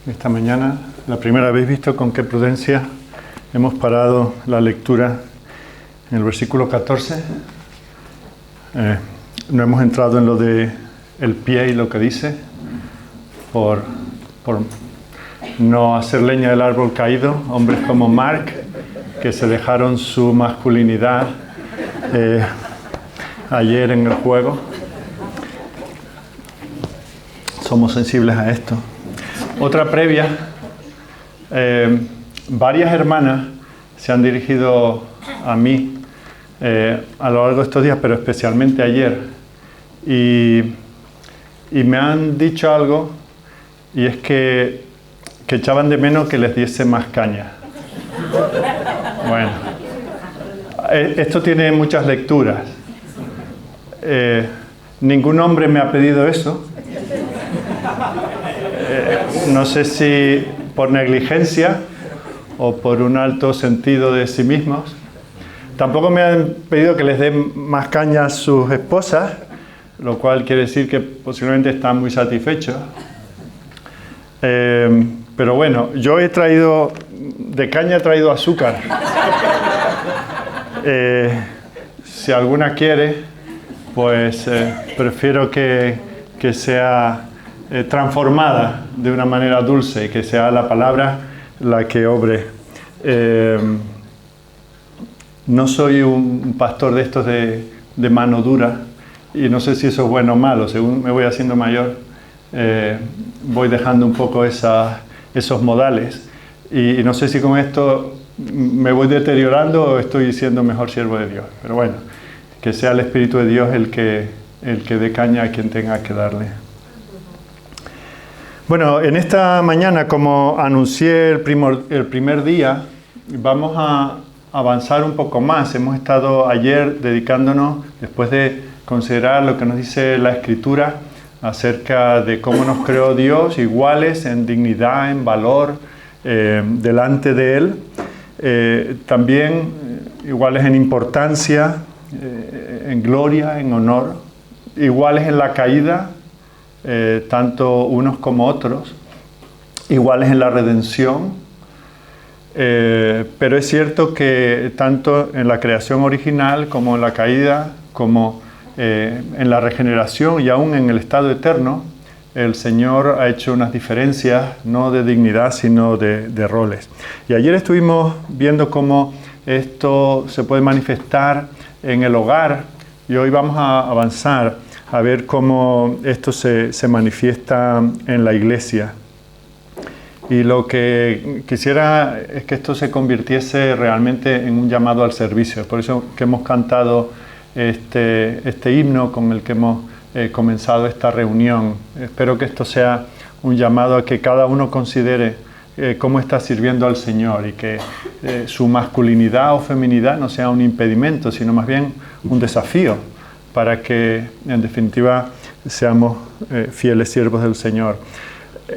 esta mañana. La primera vez visto con qué prudencia hemos parado la lectura en el versículo 14. No hemos entrado en lo de el pie y lo que dice, por no hacer leña del árbol caído. Hombres como Mark, que se dejaron su masculinidad ayer en el juego. Somos sensibles a esto. Otra previa, varias hermanas se han dirigido a mí a lo largo de estos días, pero especialmente ayer, y me han dicho algo, y es que echaban de menos que les diese más caña. Bueno, esto tiene muchas lecturas. Ningún hombre me ha pedido eso. No sé si por negligencia o por un alto sentido de sí mismos. Tampoco me han pedido que les den más caña a sus esposas, lo cual quiere decir que posiblemente están muy satisfechos. Pero bueno, yo he traído, de caña he traído azúcar. Si alguna quiere, pues prefiero que sea transformada de una manera dulce y que sea la palabra la que obre. No soy un pastor de estos de mano dura, y no sé si eso es bueno o malo. Según me voy haciendo mayor, voy dejando un poco esos modales, y no sé si con esto me voy deteriorando o estoy siendo mejor siervo de Dios. Pero bueno, que sea el Espíritu de Dios el que dé caña a quien tenga que darle. Bueno, en esta mañana, como anuncié el primer día, vamos a avanzar un poco más. Hemos estado ayer dedicándonos, después de considerar lo que nos dice la Escritura acerca de cómo nos creó Dios, iguales en dignidad, en valor, delante de Él. También iguales en importancia, en gloria, en honor. Iguales en la caída, tanto unos como otros, iguales en la redención, pero es cierto que tanto en la creación original como en la caída, como en la regeneración y aún en el estado eterno, el Señor ha hecho unas diferencias no de dignidad sino de roles. Y ayer estuvimos viendo cómo esto se puede manifestar en el hogar, y hoy vamos a avanzar a ver cómo esto se manifiesta en la iglesia. Y lo que quisiera es que esto se convirtiese realmente en un llamado al servicio. Por eso que hemos cantado este himno con el que hemos comenzado esta reunión. Espero que esto sea un llamado a que cada uno considere cómo está sirviendo al Señor, y que su masculinidad o feminidad no sea un impedimento, sino más bien un desafío, para que, en definitiva, seamos fieles siervos del Señor.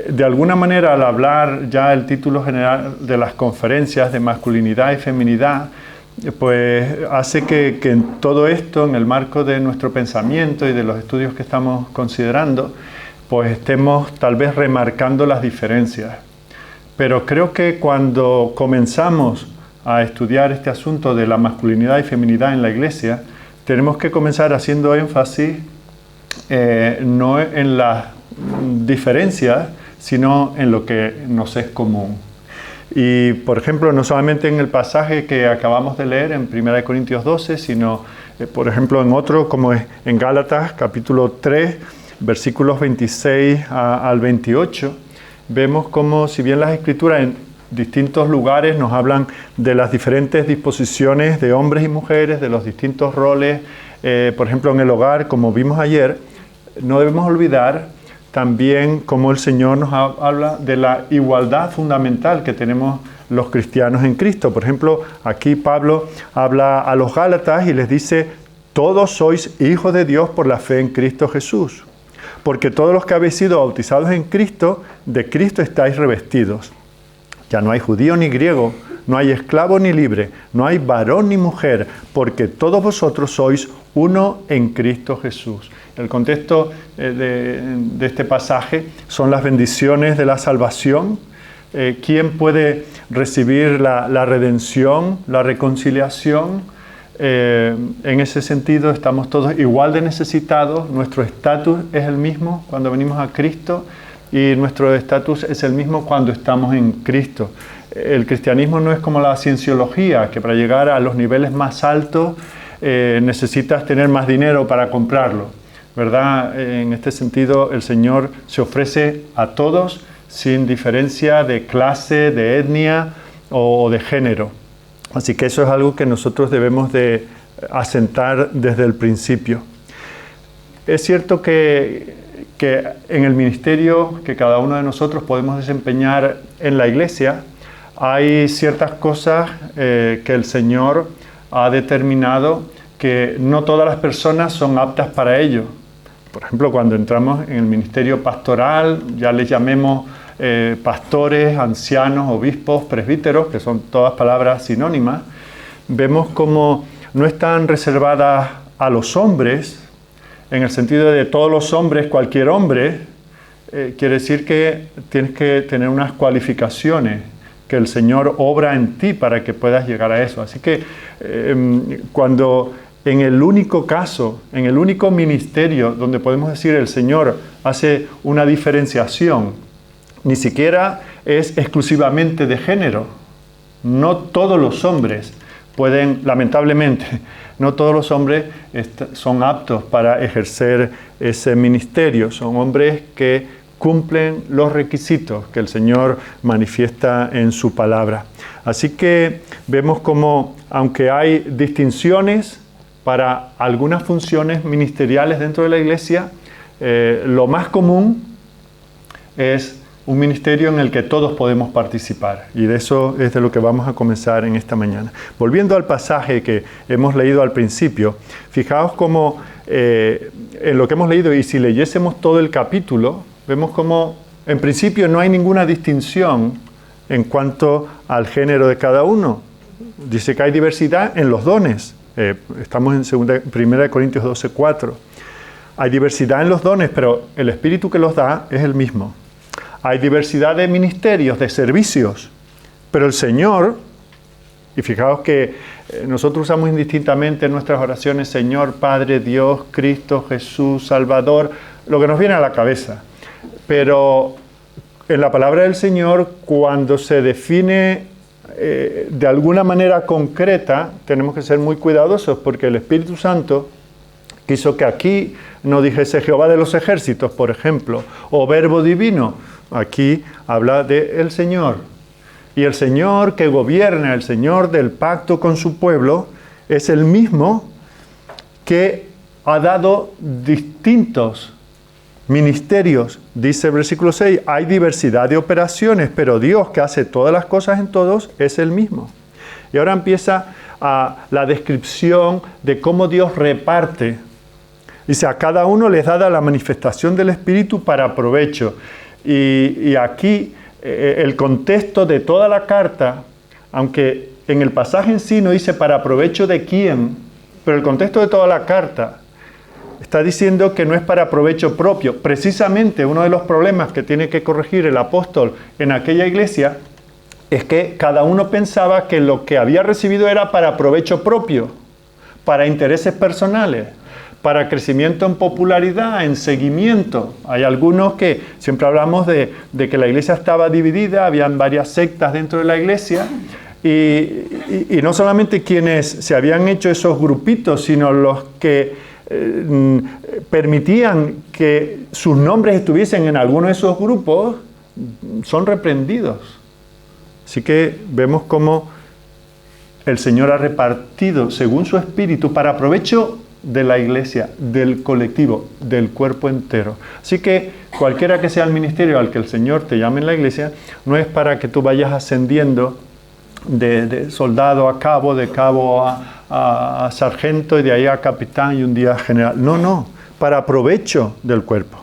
De alguna manera, al hablar ya el título general de las conferencias de masculinidad y feminidad, pues hace que en todo esto, en el marco de nuestro pensamiento y de los estudios que estamos considerando, pues estemos tal vez remarcando las diferencias. Pero creo que cuando comenzamos a estudiar este asunto de la masculinidad y feminidad en la iglesia, tenemos que comenzar haciendo énfasis no en las diferencias, sino en lo que nos es común. Y, por ejemplo, no solamente en el pasaje que acabamos de leer en 1 Corintios 12, sino, por ejemplo, en otro, como es en Gálatas, capítulo 3, versículos 26 al 28, vemos como, si bien las Escrituras en distintos lugares nos hablan de las diferentes disposiciones de hombres y mujeres, de los distintos roles, por ejemplo en el hogar, como vimos ayer, no debemos olvidar también cómo el Señor nos habla de la igualdad fundamental que tenemos los cristianos en Cristo. Por ejemplo, aquí Pablo habla a los Gálatas y les dice: todos sois hijos de Dios por la fe en Cristo Jesús, porque todos los que habéis sido bautizados en Cristo, de Cristo estáis revestidos. Ya no hay judío ni griego, no hay esclavo ni libre, no hay varón ni mujer, porque todos vosotros sois uno en Cristo Jesús. El contexto de este pasaje son las bendiciones de la salvación. ¿Quién puede recibir la redención, la reconciliación? En ese sentido estamos todos igual de necesitados. Nuestro estatus es el mismo cuando venimos a Cristo y nuestro estatus es el mismo cuando estamos en Cristo. El cristianismo no es como la cienciología, que para llegar a los niveles más altos necesitas tener más dinero para comprarlo, ¿verdad? En este sentido, el Señor se ofrece a todos sin diferencia de clase, de etnia o de género. Así que eso es algo que nosotros debemos de asentar desde el principio. Es cierto que en el ministerio que cada uno de nosotros podemos desempeñar en la iglesia, hay ciertas cosas que el Señor ha determinado que no todas las personas son aptas para ello. Por ejemplo, cuando entramos en el ministerio pastoral, ya les llamemos pastores, ancianos, obispos, presbíteros, que son todas palabras sinónimas, vemos como no están reservadas a los hombres, en el sentido de todos los hombres, cualquier hombre, quiere decir que tienes que tener unas cualificaciones, que el Señor obra en ti para que puedas llegar a eso. Así que cuando en el único caso, en el único ministerio donde podemos decir el Señor hace una diferenciación, ni siquiera es exclusivamente de género. No todos los hombres pueden, lamentablemente, no todos los hombres son aptos para ejercer ese ministerio. Son hombres que cumplen los requisitos que el Señor manifiesta en su palabra. Así que vemos como, aunque hay distinciones para algunas funciones ministeriales dentro de la iglesia, lo más común es un ministerio en el que todos podemos participar. Y de eso es de lo que vamos a comenzar en esta mañana. Volviendo al pasaje que hemos leído al principio, fijaos cómo en lo que hemos leído, y si leyésemos todo el capítulo, vemos como en principio no hay ninguna distinción en cuanto al género de cada uno. Dice que hay diversidad en los dones. Estamos en 1 Corintios 12:4. Hay diversidad en los dones, pero el Espíritu que los da es el mismo. Hay diversidad de ministerios, de servicios, pero el Señor, y fijaos que nosotros usamos indistintamente en nuestras oraciones, Señor, Padre, Dios, Cristo, Jesús, Salvador, lo que nos viene a la cabeza. Pero en la palabra del Señor, cuando se define de alguna manera concreta, tenemos que ser muy cuidadosos porque el Espíritu Santo quiso que aquí no dijese Jehová de los ejércitos, por ejemplo, o verbo divino. Aquí habla del Señor. Y el Señor que gobierna, el Señor del pacto con su pueblo, es el mismo que ha dado distintos ministerios. Dice el versículo 6, hay diversidad de operaciones, pero Dios que hace todas las cosas en todos es el mismo. Y ahora empieza la descripción de cómo Dios reparte. Dice, a cada uno les da la manifestación del Espíritu para provecho. Y aquí el contexto de toda la carta, aunque en el pasaje en sí no dice para provecho de quién, pero el contexto de toda la carta está diciendo que no es para provecho propio. Precisamente uno de los problemas que tiene que corregir el apóstol en aquella iglesia es que cada uno pensaba que lo que había recibido era para provecho propio, para intereses personales, para crecimiento en popularidad, en seguimiento. Hay algunos que siempre hablamos de que la iglesia estaba dividida, habían varias sectas dentro de la iglesia, y no solamente quienes se habían hecho esos grupitos, sino los que permitían que sus nombres estuviesen en alguno de esos grupos, son reprendidos. Así que vemos cómo el Señor ha repartido según su espíritu para provecho de la iglesia, del colectivo, del cuerpo entero. Así que cualquiera que sea el ministerio al que el Señor te llame en la iglesia, no es para que tú vayas ascendiendo de soldado a cabo, de cabo a sargento y de ahí a capitán y un día a general. No, para provecho del cuerpo.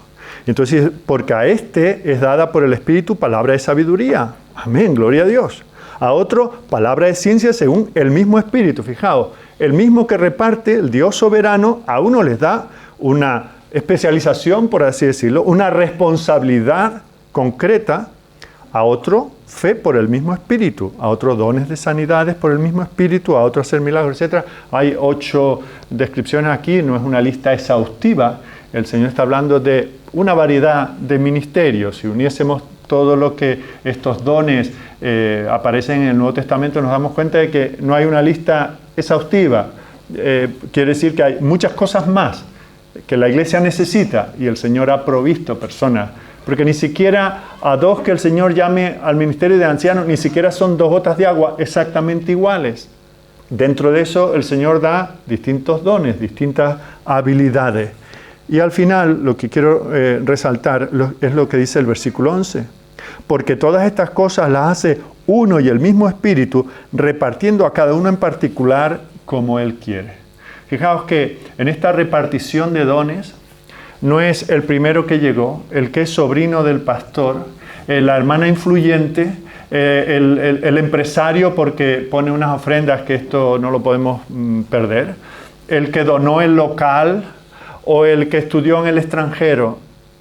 Entonces, porque a este es dada por el Espíritu palabra de sabiduría. Amén, gloria a Dios. A otro, palabra de ciencia según el mismo Espíritu. Fijaos, el mismo que reparte, el Dios soberano, a uno les da una especialización, por así decirlo, una responsabilidad concreta, a otro fe por el mismo Espíritu, a otros dones de sanidades por el mismo Espíritu, a otro hacer milagros, etc. Hay 8 descripciones aquí, no es una lista exhaustiva. El Señor está hablando de una variedad de ministerios. Si uniésemos todo lo que estos dones aparecen en el Nuevo Testamento, nos damos cuenta de que no hay una lista exhaustiva. Quiere decir que hay muchas cosas más que la iglesia necesita y el Señor ha provisto personas. Porque ni siquiera a 2 que el Señor llame al ministerio de ancianos, ni siquiera son 2 gotas de agua exactamente iguales. Dentro de eso el Señor da distintos dones, distintas habilidades. Y al final lo que quiero resaltar es lo que dice el versículo 11. Porque todas estas cosas las hace uno y el mismo Espíritu, repartiendo a cada uno en particular como Él quiere. Fijaos que en esta repartición de dones, no es el primero que llegó, el que es sobrino del pastor, la hermana influyente, el empresario porque pone unas ofrendas que esto no lo podemos perder, el que donó el local o el que estudió en el extranjero.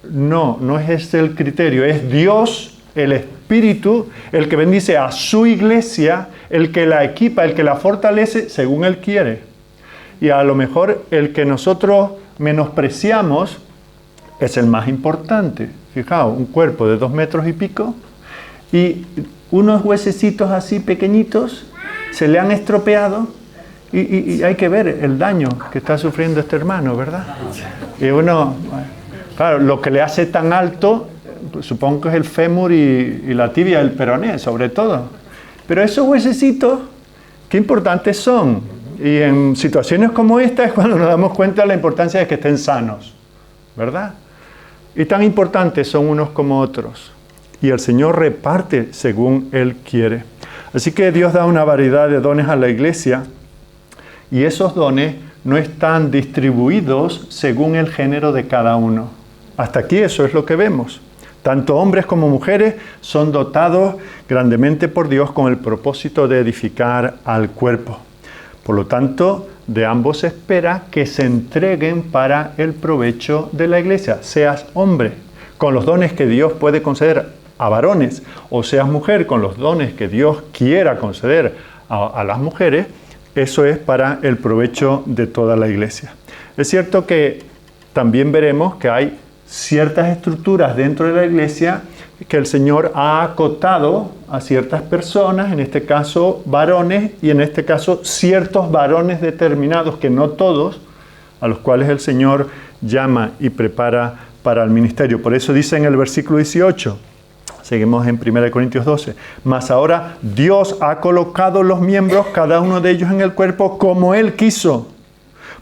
No es ese el criterio, es Dios, el Espíritu, el que bendice a su iglesia, el que la equipa, el que la fortalece según Él quiere. Y a lo mejor el que nosotros menospreciamos es el más importante. Fijaos, un cuerpo de 2 metros y pico y unos huesecitos así pequeñitos se le han estropeado y hay que ver el daño que está sufriendo este hermano, ¿verdad? Y uno, claro, lo que le hace tan alto, supongo que es el fémur y la tibia del peroné, sobre todo. Pero esos huesecitos, qué importantes son. Y en situaciones como esta es cuando nos damos cuenta de la importancia de que estén sanos, ¿verdad? Y tan importantes son unos como otros. Y el Señor reparte según Él quiere. Así que Dios da una variedad de dones a la iglesia y esos dones no están distribuidos según el género de cada uno. Hasta aquí eso es lo que vemos. Tanto hombres como mujeres son dotados grandemente por Dios con el propósito de edificar al cuerpo. Por lo tanto, de ambos se espera que se entreguen para el provecho de la iglesia. Seas hombre, con los dones que Dios puede conceder a varones, o seas mujer, con los dones que Dios quiera conceder a las mujeres, eso es para el provecho de toda la iglesia. Es cierto que también veremos que hay ciertas estructuras dentro de la iglesia que el Señor ha acotado a ciertas personas, en este caso varones, y en este caso ciertos varones determinados, que no todos, a los cuales el Señor llama y prepara para el ministerio. Por eso dice en el versículo 18, seguimos en 1 Corintios 12, mas ahora Dios ha colocado los miembros, cada uno de ellos en el cuerpo, como Él quiso.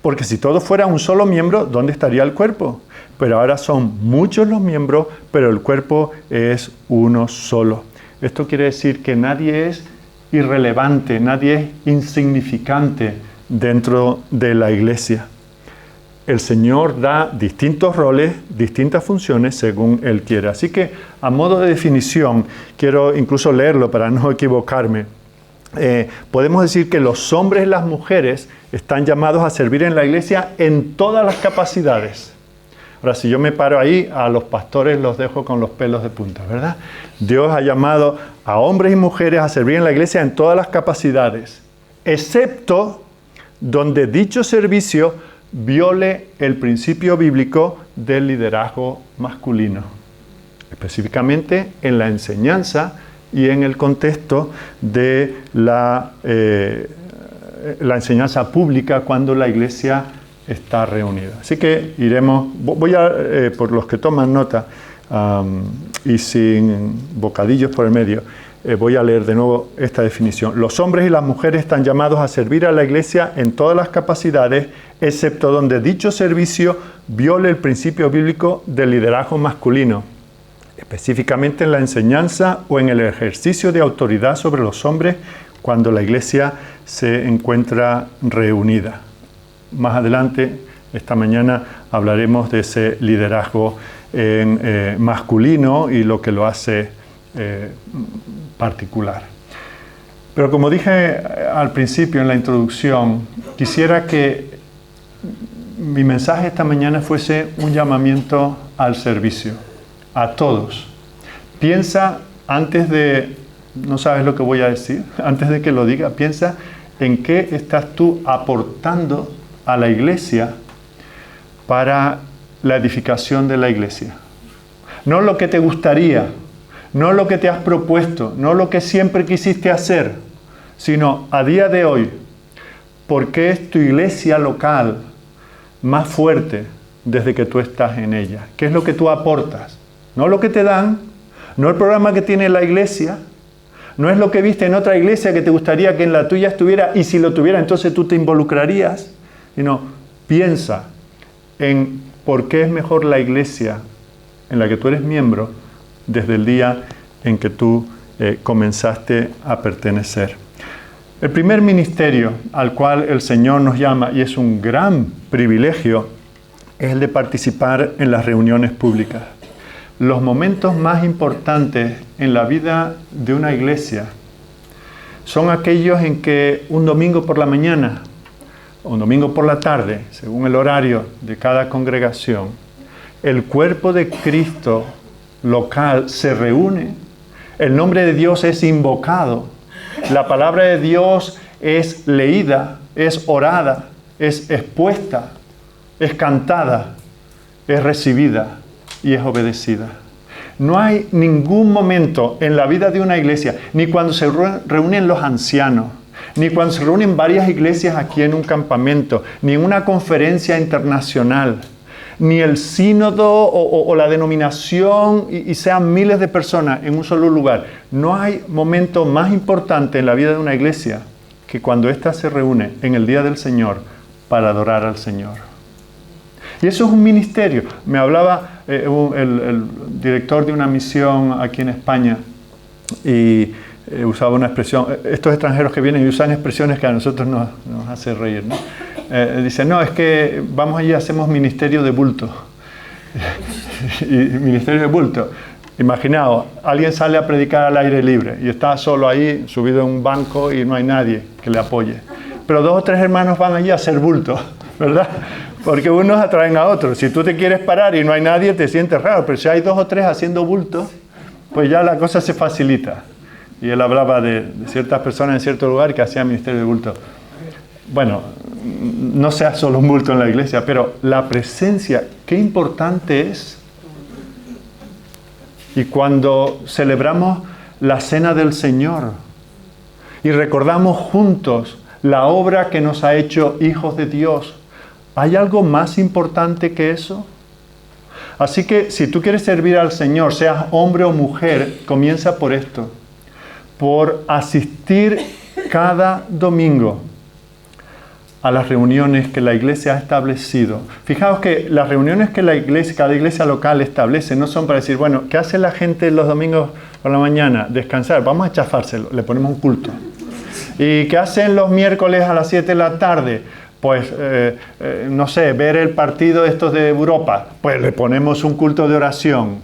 Porque si todo fuera un solo miembro, ¿dónde estaría el cuerpo? Pero ahora son muchos los miembros, pero el cuerpo es uno solo. Esto quiere decir que nadie es irrelevante, nadie es insignificante dentro de la iglesia. El Señor da distintos roles, distintas funciones según Él quiere. Así que, a modo de definición, quiero incluso leerlo para no equivocarme. Podemos decir que los hombres y las mujeres están llamados a servir en la iglesia en todas las capacidades. Ahora, si yo me paro ahí, a los pastores los dejo con los pelos de punta, ¿verdad? Dios ha llamado a hombres y mujeres a servir en la iglesia en todas las capacidades, excepto donde dicho servicio viole el principio bíblico del liderazgo masculino, específicamente en la enseñanza y en el contexto de la enseñanza pública cuando la iglesia está reunida. Así que iremos, voy a, por los que toman nota y sin bocadillos por el medio, voy a leer de nuevo esta definición. Los hombres y las mujeres están llamados a servir a la iglesia en todas las capacidades, excepto donde dicho servicio viole el principio bíblico del liderazgo masculino, específicamente en la enseñanza o en el ejercicio de autoridad sobre los hombres cuando la iglesia se encuentra reunida. Más adelante, esta mañana, hablaremos de ese liderazgo masculino y lo que lo hace particular. Pero como dije al principio en la introducción, quisiera que mi mensaje esta mañana fuese un llamamiento al servicio, a todos. Piensa antes de, no sabes lo que voy a decir, antes de que lo diga, piensa en qué estás tú aportando a la iglesia para la edificación de la iglesia. No lo que te gustaría, no lo que te has propuesto, no lo que siempre quisiste hacer, sino a día de hoy, ¿por qué es tu iglesia local más fuerte desde que tú estás en ella? ¿Qué es lo que tú aportas? No lo que te dan, no el programa que tiene la iglesia, no es lo que viste en otra iglesia que te gustaría que en la tuya estuviera, y si lo tuviera entonces tú te involucrarías, sino piensa en por qué es mejor la iglesia en la que tú eres miembro desde el día en que tú comenzaste a pertenecer. El primer ministerio al cual el Señor nos llama, y es un gran privilegio, es el de participar en las reuniones públicas. Los momentos más importantes en la vida de una iglesia son aquellos en que un domingo por la mañana o un domingo por la tarde, según el horario de cada congregación, el cuerpo de Cristo local se reúne, el nombre de Dios es invocado, la palabra de Dios es leída, es orada, es expuesta, es cantada, es recibida y es obedecida. No hay ningún momento en la vida de una iglesia, ni cuando se reúnen los ancianos, ni cuando se reúnen varias iglesias aquí en un campamento, ni en una conferencia internacional, ni el sínodo o la denominación y sean miles de personas en un solo lugar. No hay momento más importante en la vida de una iglesia que cuando ésta se reúne en el día del Señor para adorar al Señor. Y eso es un ministerio. Me hablaba el director de una misión aquí en España y usaba una expresión, estos extranjeros que vienen y usan expresiones que a nosotros nos hace reír, ¿no? Dice, no, es que vamos allí y hacemos ministerio de bulto. Y ministerio de bulto. Imaginaos, alguien sale a predicar al aire libre y está solo ahí, subido en un banco y no hay nadie que le apoye. Pero 2 o 3 hermanos van allí a hacer bulto, ¿verdad? Porque unos atraen a otros. Si tú te quieres parar y no hay nadie, te sientes raro. Pero si hay 2 o 3 haciendo bulto, pues ya la cosa se facilita. Y él hablaba de ciertas personas en cierto lugar que hacían ministerio de bulto. Bueno, no sea solo un bulto en la iglesia, pero la presencia, qué importante es. Y cuando celebramos la cena del Señor y recordamos juntos la obra que nos ha hecho hijos de Dios, ¿hay algo más importante que eso? Así que si tú quieres servir al Señor, seas hombre o mujer, comienza por esto. Por asistir cada domingo a las reuniones que la iglesia ha establecido. Fijaos que las reuniones que cada iglesia local establece no son para decir, bueno, ¿qué hace la gente los domingos por la mañana? Descansar, vamos a chafárselo, le ponemos un culto. ¿Y qué hacen los miércoles a las 7 de la tarde? Pues, no sé, ver el partido estos de Europa, pues le ponemos un culto de oración,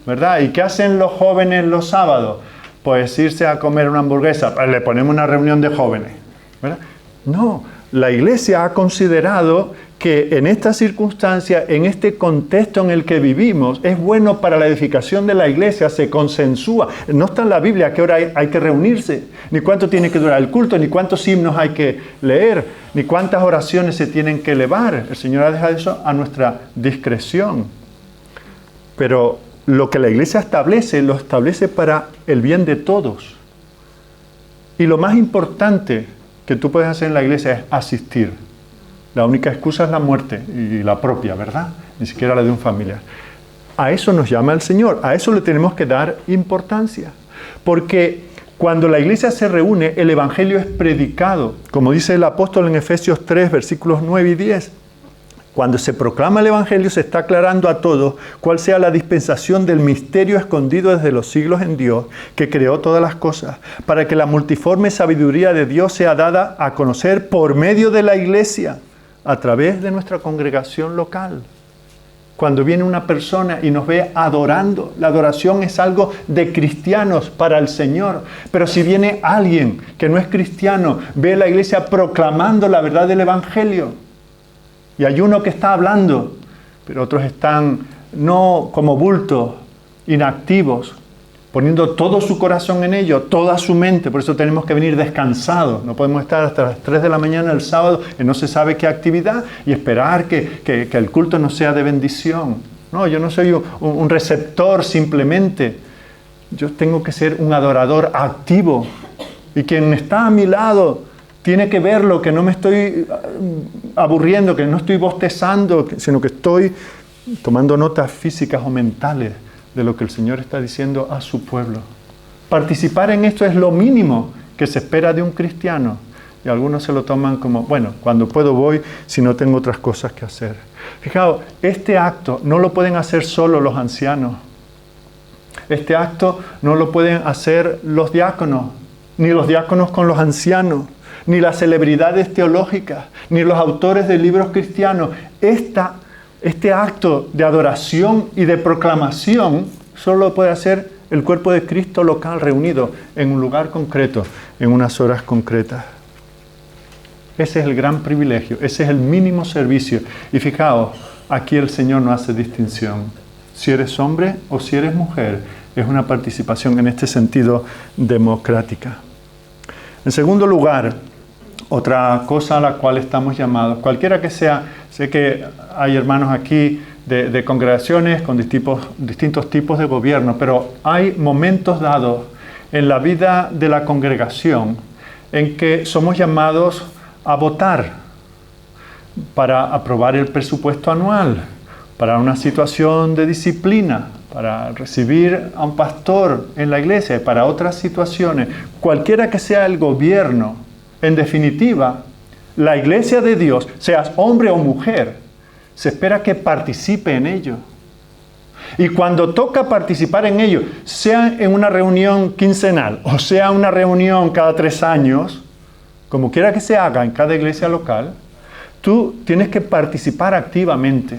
¿verdad? ¿Y qué hacen los jóvenes los sábados? Pues irse a comer una hamburguesa, pues le ponemos una reunión de jóvenes, ¿verdad? No, la iglesia ha considerado que en esta circunstancia, en este contexto en el que vivimos, es bueno para la edificación de la iglesia, se consensúa. No está en la Biblia a qué hora hay que reunirse, ni cuánto tiene que durar el culto, ni cuántos himnos hay que leer, ni cuántas oraciones se tienen que elevar. El Señor ha dejado eso a nuestra discreción. Pero lo que la iglesia establece, lo establece para el bien de todos. Y lo más importante que tú puedes hacer en la iglesia es asistir. La única excusa es la muerte, y la propia, ¿verdad? Ni siquiera la de un familiar. A eso nos llama el Señor, a eso le tenemos que dar importancia. Porque cuando la iglesia se reúne, el Evangelio es predicado. Como dice el apóstol en Efesios 3, versículos 9 y 10. Cuando se proclama el Evangelio, se está aclarando a todos cuál sea la dispensación del misterio escondido desde los siglos en Dios, que creó todas las cosas, para que la multiforme sabiduría de Dios sea dada a conocer por medio de la iglesia, a través de nuestra congregación local. Cuando viene una persona y nos ve adorando, la adoración es algo de cristianos para el Señor. Pero si viene alguien que no es cristiano, ve la iglesia proclamando la verdad del Evangelio, Y hay uno que está hablando, pero otros están no como bultos, inactivos, poniendo todo su corazón en ello, toda su mente. Por eso tenemos que venir descansados. No podemos estar hasta las 3 de la mañana el sábado en no se sabe qué actividad y esperar que el culto no sea de bendición. No, yo no soy un receptor simplemente. Yo tengo que ser un adorador activo. Y quien está a mi lado tiene que verlo, que no me estoy aburriendo, que no estoy bostezando, sino que estoy tomando notas físicas o mentales de lo que el Señor está diciendo a su pueblo. Participar en esto es lo mínimo que se espera de un cristiano. Y algunos se lo toman como, bueno, cuando puedo voy, si no tengo otras cosas que hacer. Fijaos, este acto no lo pueden hacer solo los ancianos. Este acto no lo pueden hacer los diáconos, ni los diáconos con los ancianos, ni las celebridades teológicas, ni los autores de libros cristianos. Este acto de adoración y de proclamación solo lo puede hacer el cuerpo de Cristo local reunido en un lugar concreto, en unas horas concretas. Ese es el gran privilegio, ese es el mínimo servicio. Y fijaos, aquí el Señor no hace distinción. Si eres hombre o si eres mujer, es una participación en este sentido democrática. En segundo lugar, otra cosa a la cual estamos llamados, cualquiera que sea, sé que hay hermanos aquí de congregaciones con distintos tipos de gobierno, pero hay momentos dados en la vida de la congregación en que somos llamados a votar para aprobar el presupuesto anual, para una situación de disciplina, para recibir a un pastor en la iglesia y para otras situaciones. Cualquiera que sea el gobierno, en definitiva, la iglesia de Dios, seas hombre o mujer, se espera que participe en ello. Y cuando toca participar en ello, sea en una reunión quincenal o sea una reunión cada 3 años, como quiera que se haga en cada iglesia local, tú tienes que participar activamente.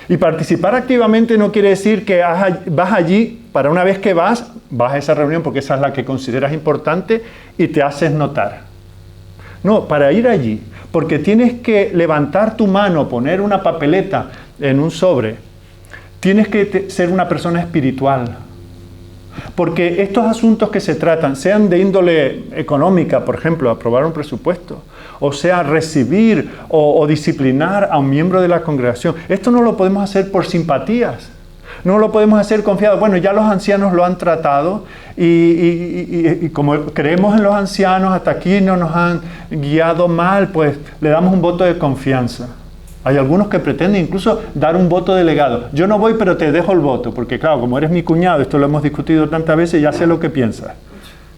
Y participar activamente no quiere decir que vas allí, para una vez que vas a esa reunión porque esa es la que consideras importante y te haces notar. No, para ir allí, porque tienes que levantar tu mano, poner una papeleta en un sobre, tienes que ser una persona espiritual. Porque estos asuntos que se tratan, sean de índole económica, por ejemplo, aprobar un presupuesto, o sea, recibir o disciplinar a un miembro de la congregación, esto no lo podemos hacer por simpatías, no lo podemos hacer confiados. Bueno, ya los ancianos lo han tratado y como creemos en los ancianos, hasta aquí no nos han guiado mal, pues le damos un voto de confianza. Hay algunos que pretenden incluso dar un voto delegado. Yo no voy, pero te dejo el voto, porque claro, como eres mi cuñado, esto lo hemos discutido tantas veces, ya sé lo que piensas.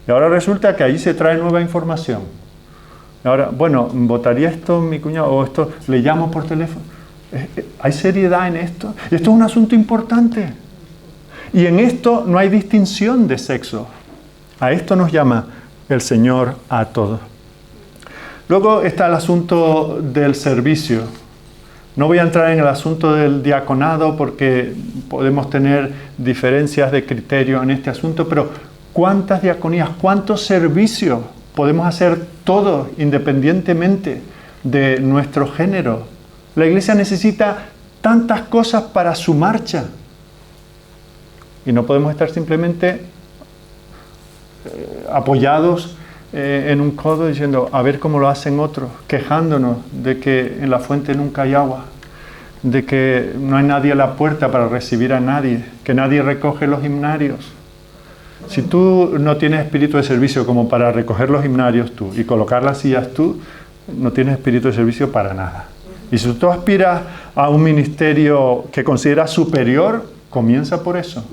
Y ahora resulta que ahí se trae nueva información. Y ahora, bueno, ¿votaría esto mi cuñado o esto le llamo por teléfono? ¿Hay seriedad en esto? Y esto es un asunto importante. Y en esto no hay distinción de sexo. A esto nos llama el Señor a todos. Luego está el asunto del servicio. No voy a entrar en el asunto del diaconado porque podemos tener diferencias de criterio en este asunto, pero ¿cuántas diaconías, cuántos servicios podemos hacer todos independientemente de nuestro género? La iglesia necesita tantas cosas para su marcha y no podemos estar simplemente apoyados en un codo diciendo a ver cómo lo hacen otros, quejándonos de que en la fuente nunca hay agua, de que no hay nadie a la puerta para recibir a nadie, que nadie recoge los himnarios. Si tú no tienes espíritu de servicio como para recoger los himnarios tú y colocar las sillas tú, no tienes espíritu de servicio para nada. Y si tú aspiras a un ministerio que consideras superior, comienza por eso.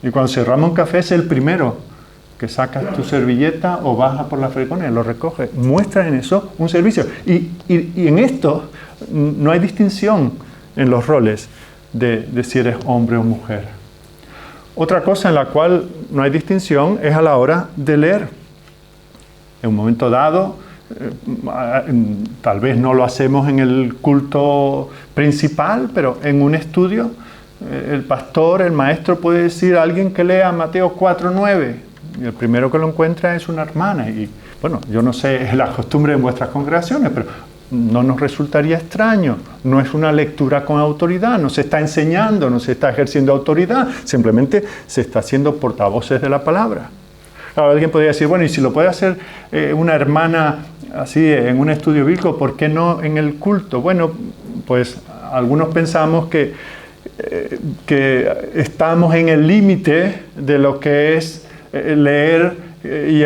Y cuando cerramos un café es el primero que sacas tu servilleta o bajas por la frecuencia, lo recoges, muestras en eso un servicio. Y en esto no hay distinción en los roles de si eres hombre o mujer. Otra cosa en la cual no hay distinción es a la hora de leer. En un momento dado, tal vez no lo hacemos en el culto principal, pero en un estudio, el pastor, el maestro puede decir a alguien que lea Mateo 4:9. Y el primero que lo encuentra es una hermana. Y bueno, yo no sé la costumbre en vuestras congregaciones, pero no nos resultaría extraño. No es una lectura con autoridad, no se está enseñando, no se está ejerciendo autoridad, simplemente se está haciendo portavoces de la palabra. Ahora, alguien podría decir, bueno, y si lo puede hacer una hermana así en un estudio bíblico, ¿por qué no en el culto? Bueno, pues algunos pensamos que estamos en el límite de lo que es leer y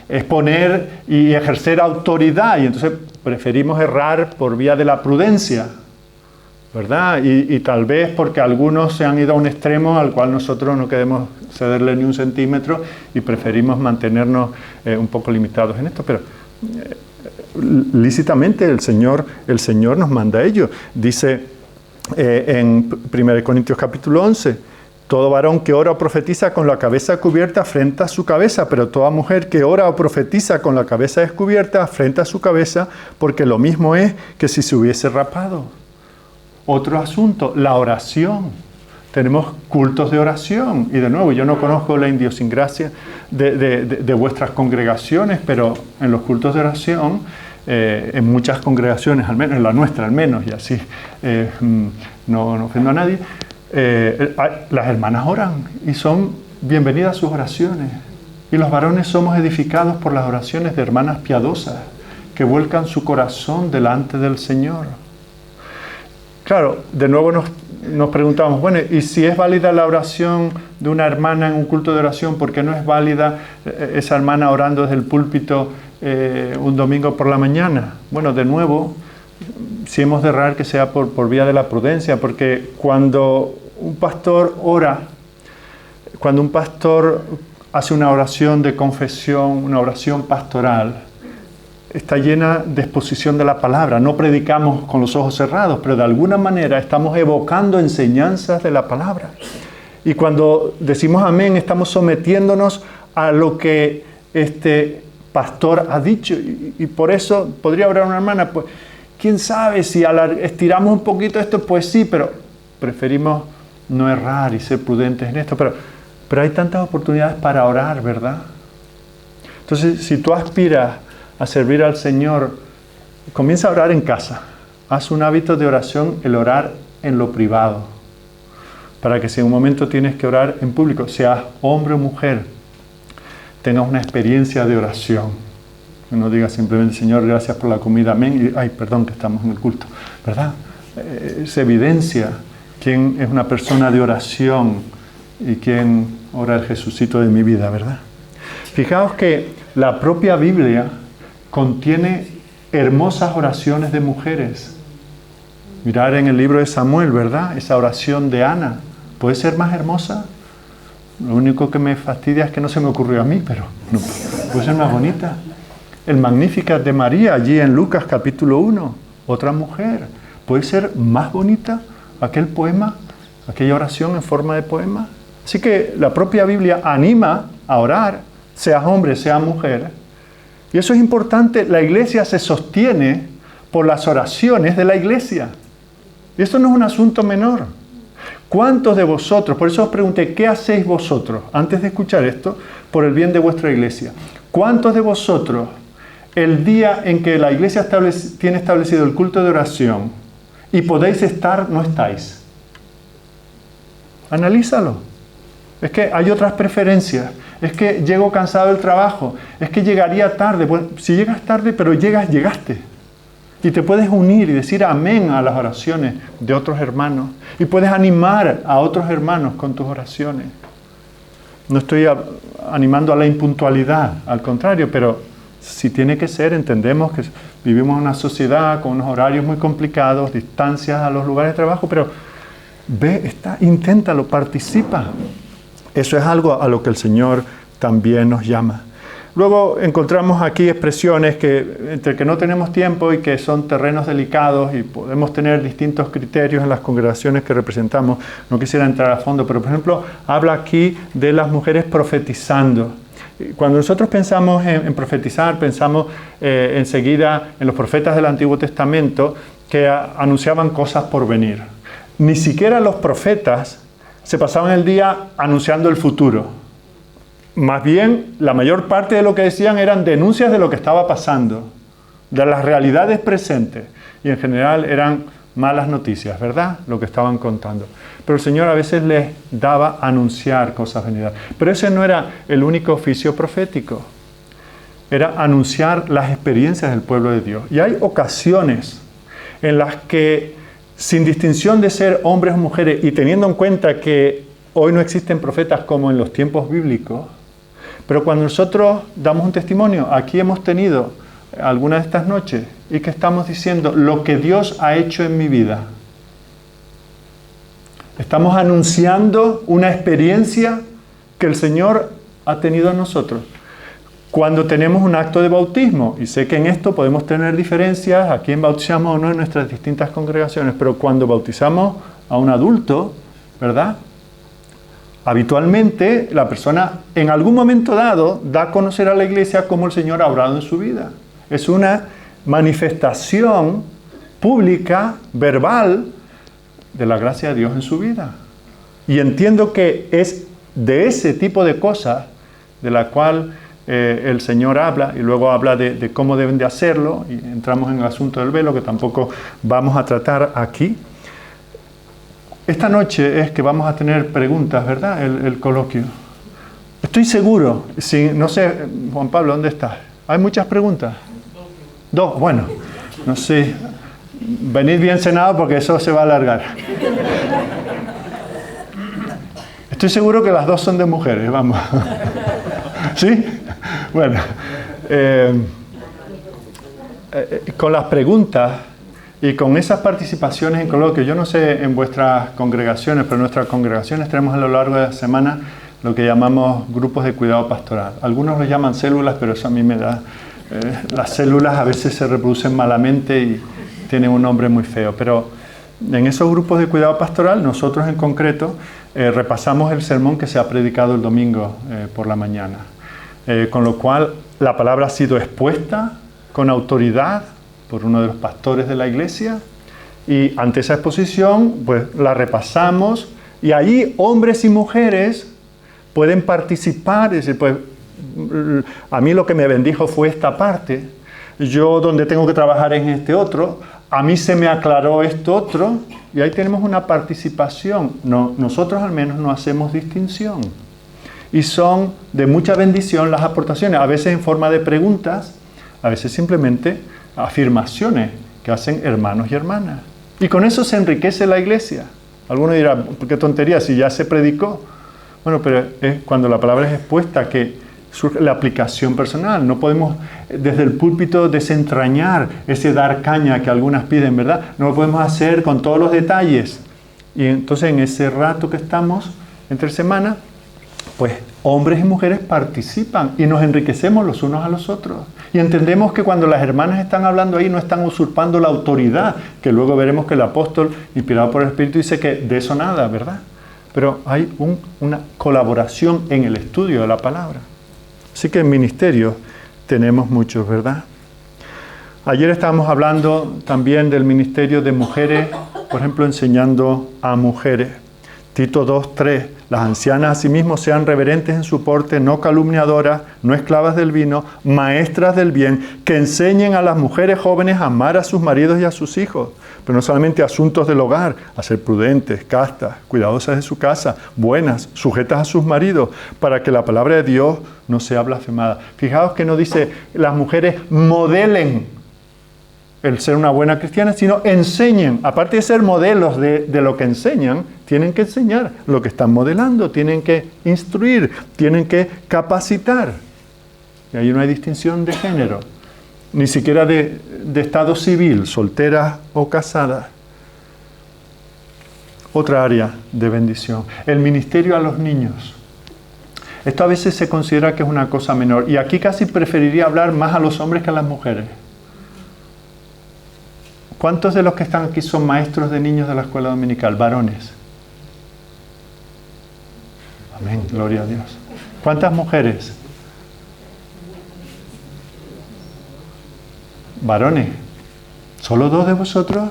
exponer y ejercer autoridad, y entonces preferimos errar por vía de la prudencia, ¿verdad? Y tal vez porque algunos se han ido a un extremo al cual nosotros no queremos cederle ni un centímetro y preferimos mantenernos un poco limitados en esto, pero lícitamente el Señor nos manda ello. Dice en 1 Corintios capítulo 11, todo varón que ora o profetiza con la cabeza cubierta afrenta su cabeza, pero toda mujer que ora o profetiza con la cabeza descubierta afrenta su cabeza, porque lo mismo es que si se hubiese rapado. Otro asunto, la oración. Tenemos cultos de oración. Y de nuevo, yo no conozco la idiosincrasia de vuestras congregaciones, pero en los cultos de oración, en muchas congregaciones, al menos en la nuestra al menos, y así no ofendo a nadie, las hermanas oran y son bienvenidas sus oraciones. Y los varones somos edificados por las oraciones de hermanas piadosas que vuelcan su corazón delante del Señor. Claro, de nuevo nos preguntamos, bueno, ¿y si es válida la oración de una hermana en un culto de oración, por qué no es válida esa hermana orando desde el púlpito un domingo por la mañana? Bueno, de nuevo, si hemos de errar, que sea por vía de la prudencia, porque cuando un pastor ora, cuando un pastor hace una oración de confesión, una oración pastoral, está llena de exposición de la palabra. No predicamos con los ojos cerrados, pero de alguna manera estamos evocando enseñanzas de la palabra. Y cuando decimos amén, estamos sometiéndonos a lo que este pastor ha dicho. Y por eso podría orar una hermana, pues, quién sabe si estiramos un poquito esto, pues sí, pero preferimos no errar y ser prudentes en esto. Pero hay tantas oportunidades para orar, ¿verdad? Entonces, si tú aspiras a servir al Señor, comienza a orar en casa. Haz un hábito de oración, el orar en lo privado, para que si en un momento tienes que orar en público, seas hombre o mujer, tengas una experiencia de oración. Que no digas simplemente, Señor, gracias por la comida, amén, y ay, perdón que estamos en el culto, ¿verdad? Se evidencia quién es una persona de oración y quién ora el Jesucito de mi vida, ¿verdad? Fijaos que la propia Biblia contiene hermosas oraciones de mujeres. Mirar en el libro de Samuel, ¿verdad? Esa oración de Ana. ¿Puede ser más hermosa? Lo único que me fastidia es que no se me ocurrió a mí, pero no, puede ser más bonita. El Magnificat de María, allí en Lucas capítulo 1. Otra mujer. ¿Puede ser más bonita aquel poema, aquella oración en forma de poema? Así que la propia Biblia anima a orar, seas hombre, seas mujer. Y eso es importante, la iglesia se sostiene por las oraciones de la iglesia. Y esto no es un asunto menor. ¿Cuántos de vosotros, por eso os pregunté, ¿qué hacéis vosotros? Antes de escuchar esto, por el bien de vuestra iglesia. ¿Cuántos de vosotros, el día en que la iglesia tiene establecido el culto de oración y podéis estar, no estáis? Analízalo. Es que hay otras preferencias. Es que llego cansado del trabajo. Es que llegaría tarde. Bueno, si llegas tarde, pero llegaste. Y te puedes unir y decir amén a las oraciones de otros hermanos. Y puedes animar a otros hermanos con tus oraciones. No estoy animando a la impuntualidad, al contrario, pero si tiene que ser, entendemos que vivimos en una sociedad con unos horarios muy complicados, distancias a los lugares de trabajo, pero inténtalo, participa. Eso es algo a lo que el Señor también nos llama. Luego encontramos aquí expresiones que entre que no tenemos tiempo y que son terrenos delicados y podemos tener distintos criterios en las congregaciones que representamos. No quisiera entrar a fondo, pero por ejemplo, habla aquí de las mujeres profetizando. Cuando nosotros pensamos en profetizar, pensamos enseguida en los profetas del Antiguo Testamento que anunciaban cosas por venir. Ni siquiera los profetas se pasaban el día anunciando el futuro. Más bien, la mayor parte de lo que decían eran denuncias de lo que estaba pasando. de las realidades presentes. Y en general eran malas noticias, ¿verdad? Lo que estaban contando. Pero el Señor a veces les daba a anunciar cosas venideras. Pero ese no era el único oficio profético. Era anunciar las experiencias del pueblo de Dios. Y hay ocasiones en las que, sin distinción de ser hombres o mujeres, y teniendo en cuenta que hoy no existen profetas como en los tiempos bíblicos, pero cuando nosotros damos un testimonio, aquí hemos tenido algunas de estas noches, y que estamos diciendo lo que Dios ha hecho en mi vida. Estamos anunciando una experiencia que el Señor ha tenido en nosotros. Cuando tenemos un acto de bautismo, y sé que en esto podemos tener diferencias, a quién bautizamos o no en nuestras distintas congregaciones, pero cuando bautizamos a un adulto, ¿verdad? Habitualmente la persona en algún momento dado da a conocer a la iglesia cómo el Señor ha obrado en su vida. Es una manifestación pública, verbal, de la gracia de Dios en su vida. Y entiendo que es de ese tipo de cosas de la cual el Señor habla, y luego habla de cómo deben de hacerlo, y entramos en el asunto del velo, que tampoco vamos a tratar aquí. Esta noche es que vamos a tener preguntas, ¿verdad? El coloquio. Estoy seguro, si, no sé, Juan Pablo, ¿dónde estás? ¿Hay muchas preguntas? Dos, bueno, no sé, venid bien cenados porque eso se va a alargar. Estoy seguro que las dos son de mujeres, vamos. ¿Sí? Bueno, con las preguntas y con esas participaciones en coloquio, yo no sé en vuestras congregaciones, pero en nuestras congregaciones tenemos a lo largo de la semana lo que llamamos grupos de cuidado pastoral. Algunos lo llaman células, pero eso a mí me da... las células a veces se reproducen malamente y tienen un nombre muy feo, pero en esos grupos de cuidado pastoral, nosotros en concreto, repasamos el sermón que se ha predicado el domingo por la mañana. Con lo cual, la palabra ha sido expuesta con autoridad por uno de los pastores de la iglesia, y ante esa exposición, pues la repasamos, y ahí hombres y mujeres pueden participar, es decir, pues, a mí lo que me bendijo fue esta parte, yo donde tengo que trabajar en este otro, a mí se me aclaró esto otro, y ahí tenemos una participación. No, nosotros al menos no hacemos distinción. Y son de mucha bendición las aportaciones, a veces en forma de preguntas, a veces simplemente afirmaciones que hacen hermanos y hermanas. Y con eso se enriquece la iglesia. Alguno dirá, qué tontería, si ya se predicó. Bueno, pero es cuando la palabra es expuesta que surge la aplicación personal. No podemos desde el púlpito desentrañar ese dar caña que algunas piden, ¿verdad? No lo podemos hacer con todos los detalles. Y entonces en ese rato que estamos entre semana, pues hombres y mujeres participan y nos enriquecemos los unos a los otros. Y entendemos que cuando las hermanas están hablando ahí no están usurpando la autoridad, que luego veremos que el apóstol, inspirado por el Espíritu, dice que de eso nada, ¿verdad? Pero hay una colaboración en el estudio de la palabra. Así que en ministerios tenemos muchos, ¿verdad? Ayer estábamos hablando también del ministerio de mujeres, por ejemplo, enseñando a mujeres. Tito 2:3, las ancianas asimismo sean reverentes en su porte, no calumniadoras, no esclavas del vino, maestras del bien, que enseñen a las mujeres jóvenes a amar a sus maridos y a sus hijos, pero no solamente asuntos del hogar, a ser prudentes, castas, cuidadosas de su casa, buenas, sujetas a sus maridos, para que la palabra de Dios no sea blasfemada. Fijaos que no dice las mujeres modelen el ser una buena cristiana, sino enseñen. Aparte de ser modelos de lo que enseñan, tienen que enseñar lo que están modelando, tienen que instruir, tienen que capacitar. Y ahí no hay distinción de género, ni siquiera de estado civil, solteras o casadas. Otra área de bendición, el ministerio a los niños. Esto a veces se considera que es una cosa menor, y aquí casi preferiría hablar más a los hombres que a las mujeres. ¿Cuántos de los que están aquí son maestros de niños de la escuela dominical? Varones. Amén, gloria a Dios. ¿Cuántas mujeres? Varones. ¿Solo 2 de vosotros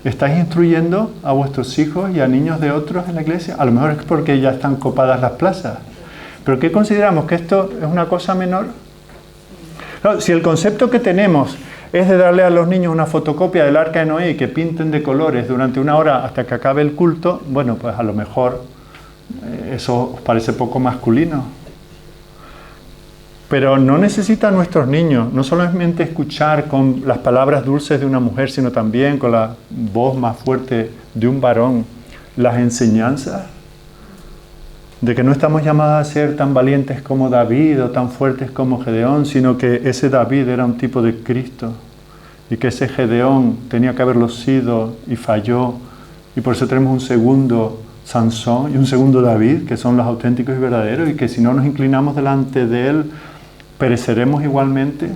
estáis instruyendo a vuestros hijos y a niños de otros en la iglesia? A lo mejor es porque ya están copadas las plazas. ¿Pero qué consideramos? ¿Que esto es una cosa menor? Claro, si el concepto que tenemos es de darle a los niños una fotocopia del Arca de Noé y que pinten de colores durante 1 hora hasta que acabe el culto, bueno, pues a lo mejor eso os parece poco masculino. Pero no necesitan nuestros niños no solamente escuchar con las palabras dulces de una mujer, sino también con la voz más fuerte de un varón las enseñanzas de que no estamos llamados a ser tan valientes como David o tan fuertes como Gedeón, sino que ese David era un tipo de Cristo y que ese Gedeón tenía que haberlo sido y falló, y por eso tenemos un segundo Sansón y un segundo David, que son los auténticos y verdaderos, y que si no nos inclinamos delante de él, ¿pereceremos igualmente?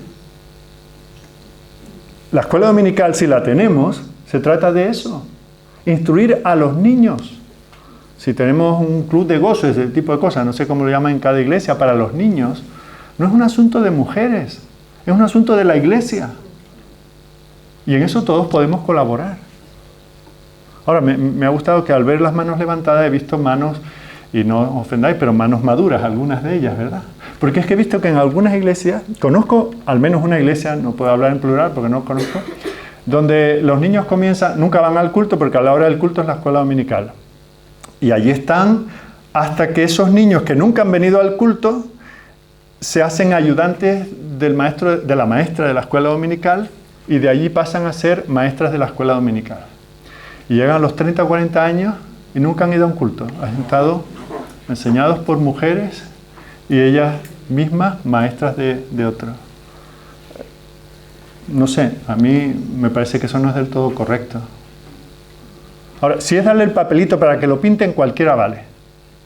La escuela dominical, si la tenemos, se trata de eso. Instruir a los niños. Si tenemos un club de gozo, ese tipo de cosas, no sé cómo lo llaman en cada iglesia, para los niños, no es un asunto de mujeres, es un asunto de la iglesia. Y en eso todos podemos colaborar. Ahora, me ha gustado que al ver las manos levantadas he visto manos, y no os ofendáis, pero manos maduras, algunas de ellas, ¿verdad? Porque es que he visto que en algunas iglesias, conozco al menos una iglesia, no puedo hablar en plural porque no conozco, donde los niños comienzan, nunca van al culto porque a la hora del culto es la escuela dominical. Y allí están hasta que esos niños que nunca han venido al culto se hacen ayudantes del maestro, de la maestra de la escuela dominical, y de allí pasan a ser maestras de la escuela dominical. Y llegan a los 30 o 40 años y nunca han ido a un culto. Han estado enseñados por mujeres y ellas mismas maestras de otros. No sé, a mí me parece que eso no es del todo correcto. Ahora, si es darle el papelito para que lo pinten, cualquiera vale.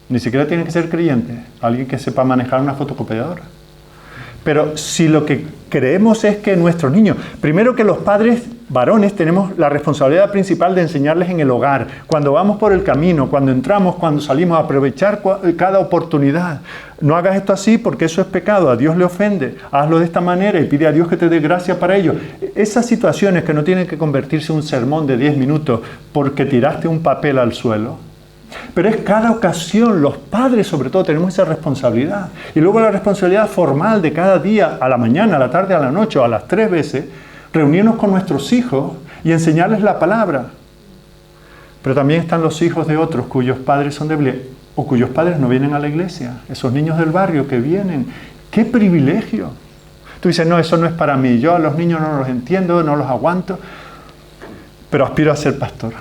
Ni siquiera tiene que ser creyente, alguien que sepa manejar una fotocopiadora. Pero si lo que creemos es que nuestros niños, primero que los padres varones tenemos la responsabilidad principal de enseñarles en el hogar, cuando vamos por el camino, cuando entramos, cuando salimos, a aprovechar cada oportunidad. No hagas esto así porque eso es pecado, a Dios le ofende, hazlo de esta manera y pide a Dios que te dé gracia para ello. Esas situaciones que no tienen que convertirse en un sermón de 10 minutos porque tiraste un papel al suelo. Pero es cada ocasión, los padres sobre todo tenemos esa responsabilidad. Y luego la responsabilidad formal de cada día, a la mañana, a la tarde, a la noche, o a las 3 veces, reunirnos con nuestros hijos y enseñarles la palabra. Pero también están los hijos de otros cuyos padres son débiles o cuyos padres no vienen a la iglesia. Esos niños del barrio que vienen. ¡Qué privilegio! Tú dices, no, eso no es para mí. Yo a los niños no los entiendo, no los aguanto, pero aspiro a ser pastor.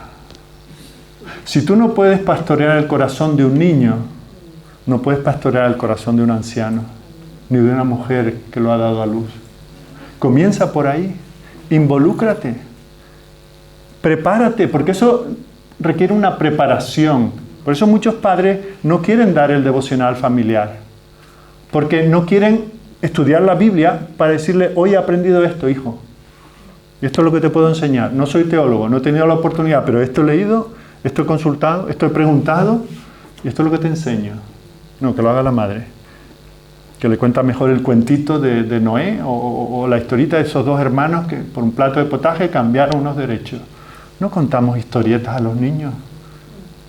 Si tú no puedes pastorear el corazón de un niño, no puedes pastorear el corazón de un anciano, ni de una mujer que lo ha dado a luz. Comienza por ahí, involúcrate, prepárate, porque eso requiere una preparación. Por eso muchos padres no quieren dar el devocional familiar, porque no quieren estudiar la Biblia para decirle, hoy he aprendido esto, hijo, y esto es lo que te puedo enseñar. No soy teólogo, no he tenido la oportunidad, pero esto he leído, esto he consultado, esto he preguntado, y esto es lo que te enseño. No, que lo haga la madre. Que le cuenta mejor el cuentito de Noé o la historieta de esos 2 hermanos que por un plato de potaje cambiaron unos derechos. No contamos historietas a los niños.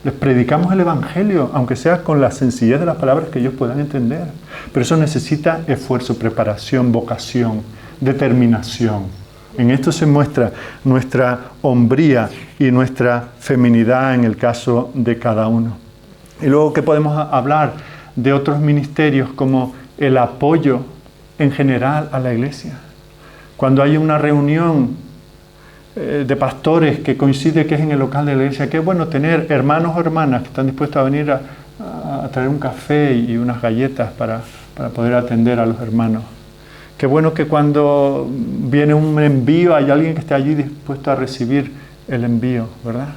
Les predicamos el Evangelio, aunque sea con la sencillez de las palabras que ellos puedan entender. Pero eso necesita esfuerzo, preparación, vocación, determinación. En esto se muestra nuestra hombría y nuestra feminidad en el caso de cada uno. Y luego que podemos hablar de otros ministerios como el apoyo en general a la iglesia. Cuando hay una reunión de pastores que coincide que es en el local de la iglesia, qué bueno tener hermanos o hermanas que están dispuestos a venir a traer un café y unas galletas para poder atender a los hermanos. Qué bueno que cuando viene un envío hay alguien que esté allí dispuesto a recibir el envío, ¿verdad?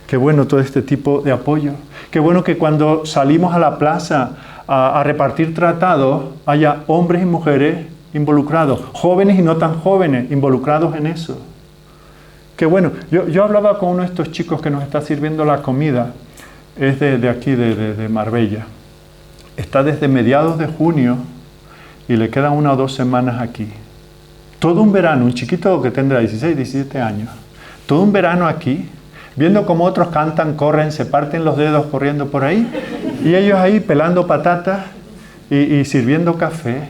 Qué bueno todo este tipo de apoyo. Qué bueno que cuando salimos a la plaza a repartir tratados haya hombres y mujeres involucrados, jóvenes y no tan jóvenes involucrados en eso. Qué bueno. Yo hablaba con uno de estos chicos que nos está sirviendo la comida, es de aquí, de Marbella. Está desde mediados de junio y le quedan 1 o 2 semanas aquí. Todo un verano, un chiquito que tendrá 16, 17 años, todo un verano aquí, viendo cómo otros cantan, corren, se parten los dedos corriendo por ahí, y ellos ahí pelando patatas y sirviendo café.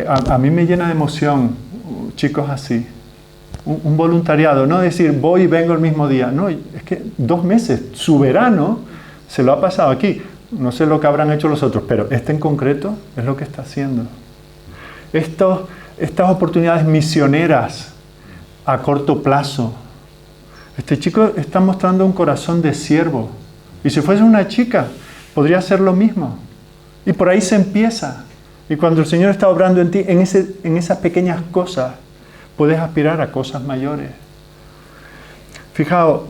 A mí me llena de emoción chicos así. Un voluntariado, no decir voy y vengo el mismo día. No, es que 2 meses, su verano se lo ha pasado aquí. No sé lo que habrán hecho los otros, pero este en concreto es lo que está haciendo. Estas oportunidades misioneras a corto plazo. Este chico está mostrando un corazón de siervo. Y si fuese una chica, podría hacer lo mismo. Y por ahí se empieza. Y cuando el Señor está obrando en ti, en esas pequeñas cosas, puedes aspirar a cosas mayores. Fijaos,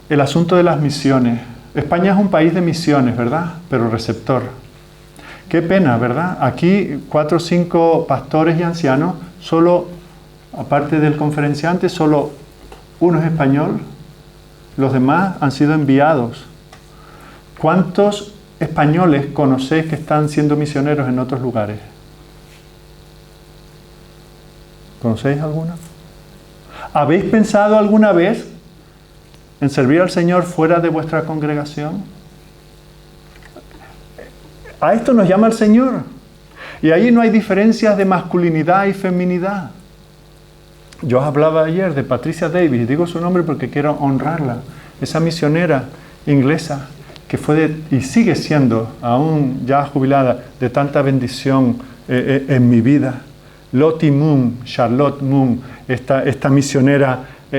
el asunto de las misiones. España es un país de misiones, ¿verdad? Pero receptor. Qué pena, ¿verdad? Aquí 4 o 5 pastores y ancianos, solo, aparte del conferenciante, solo uno es español, los demás han sido enviados. ¿Cuántos españoles conocéis que están siendo misioneros en otros lugares? ¿Conocéis alguna? ¿Habéis pensado alguna vez en servir al Señor fuera de vuestra congregación? A esto nos llama el Señor. Y ahí no hay diferencias de masculinidad y feminidad. Yo hablaba ayer de Patricia Davis, digo su nombre porque quiero honrarla. Esa misionera inglesa que fue y sigue siendo, aún ya jubilada, de tanta bendición en mi vida. Lottie Moon, Charlotte Moon, esta misionera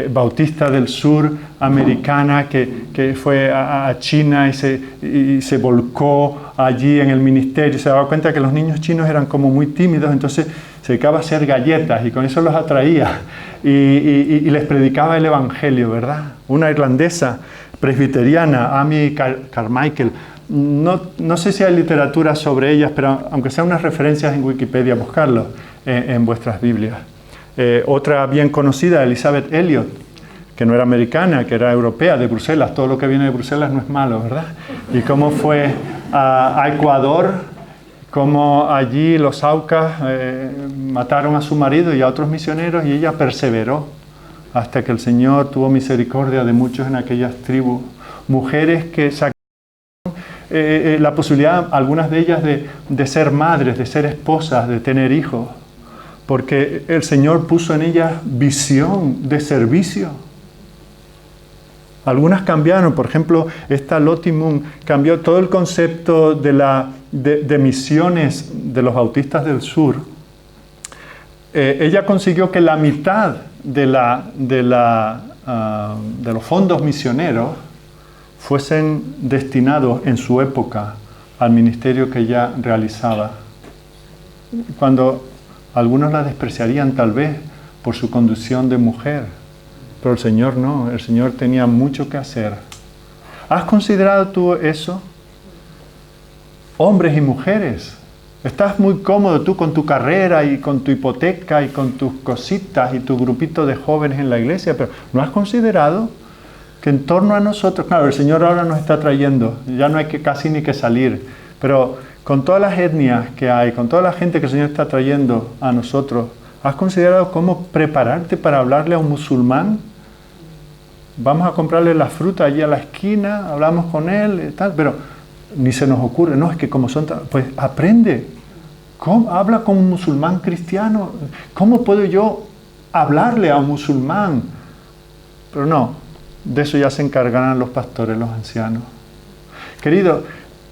bautista del sur, americana, que fue a China y se volcó allí en el ministerio. Se daba cuenta que los niños chinos eran como muy tímidos, entonces se dedicaba a hacer galletas y con eso los atraía y les predicaba el evangelio, ¿verdad? Una irlandesa presbiteriana, Amy Carmichael. No sé si hay literatura sobre ellas, pero aunque sean unas referencias en Wikipedia, buscarlo en vuestras Biblias. Otra bien conocida, Elizabeth Elliot, que no era americana, que era europea, de Bruselas. Todo lo que viene de Bruselas no es malo, ¿verdad? Y cómo fue a Ecuador, cómo allí los Aucas mataron a su marido y a otros misioneros, y ella perseveró hasta que el Señor tuvo misericordia de muchos en aquellas tribus. Mujeres que sacaron la posibilidad, algunas de ellas, de ser madres, de ser esposas, de tener hijos, porque el Señor puso en ellas visión de servicio. Algunas cambiaron, por ejemplo, esta Lottie Moon cambió todo el concepto de misiones de los bautistas del sur. Ella consiguió que la mitad de los fondos misioneros fuesen destinados en su época al ministerio que ella realizaba. Cuando algunos la despreciarían tal vez por su condición de mujer, pero el Señor no, el Señor tenía mucho que hacer. ¿Has considerado tú eso? Hombres y mujeres, estás muy cómodo tú con tu carrera y con tu hipoteca y con tus cositas y tu grupito de jóvenes en la iglesia, pero ¿no has considerado que en torno a nosotros, claro, el Señor ahora nos está trayendo, ya no hay casi ni que salir, pero con todas las etnias que hay, con toda la gente que el Señor está trayendo a nosotros, ¿has considerado cómo prepararte para hablarle a un musulmán? Vamos a comprarle la fruta allí a la esquina, hablamos con él y tal, pero ni se nos ocurre, no, es que como son, pues aprende. ¿Cómo? Habla con un musulmán cristiano. ¿Cómo puedo yo hablarle a un musulmán? Pero no, de eso ya se encargarán los pastores, los ancianos. Querido,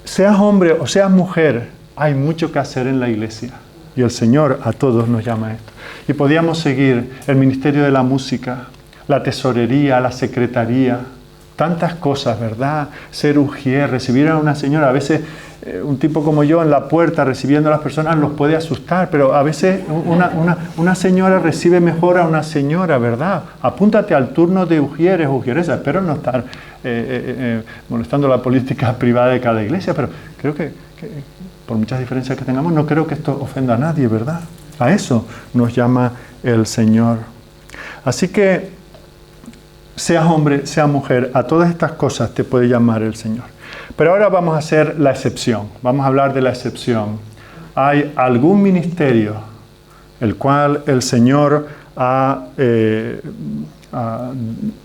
seas hombre o seas mujer, hay mucho que hacer en la iglesia. Y el Señor a todos nos llama a esto. Y podíamos seguir el ministerio de la música, la tesorería, la secretaría, tantas cosas, ¿verdad? Ser ujier, recibir a una señora. A veces un tipo como yo en la puerta recibiendo a las personas los puede asustar, pero a veces una señora recibe mejor a una señora, ¿verdad? Apúntate al turno de ujieres o ujieresas. Espero no estar molestando la política privada de cada iglesia, pero creo que por muchas diferencias que tengamos, no creo que esto ofenda a nadie, ¿verdad? A eso nos llama el Señor. Así que, seas hombre, seas mujer, a todas estas cosas te puede llamar el Señor. Pero ahora vamos a hacer la excepción. Vamos a hablar de la excepción. Hay algún ministerio el cual el Señor ha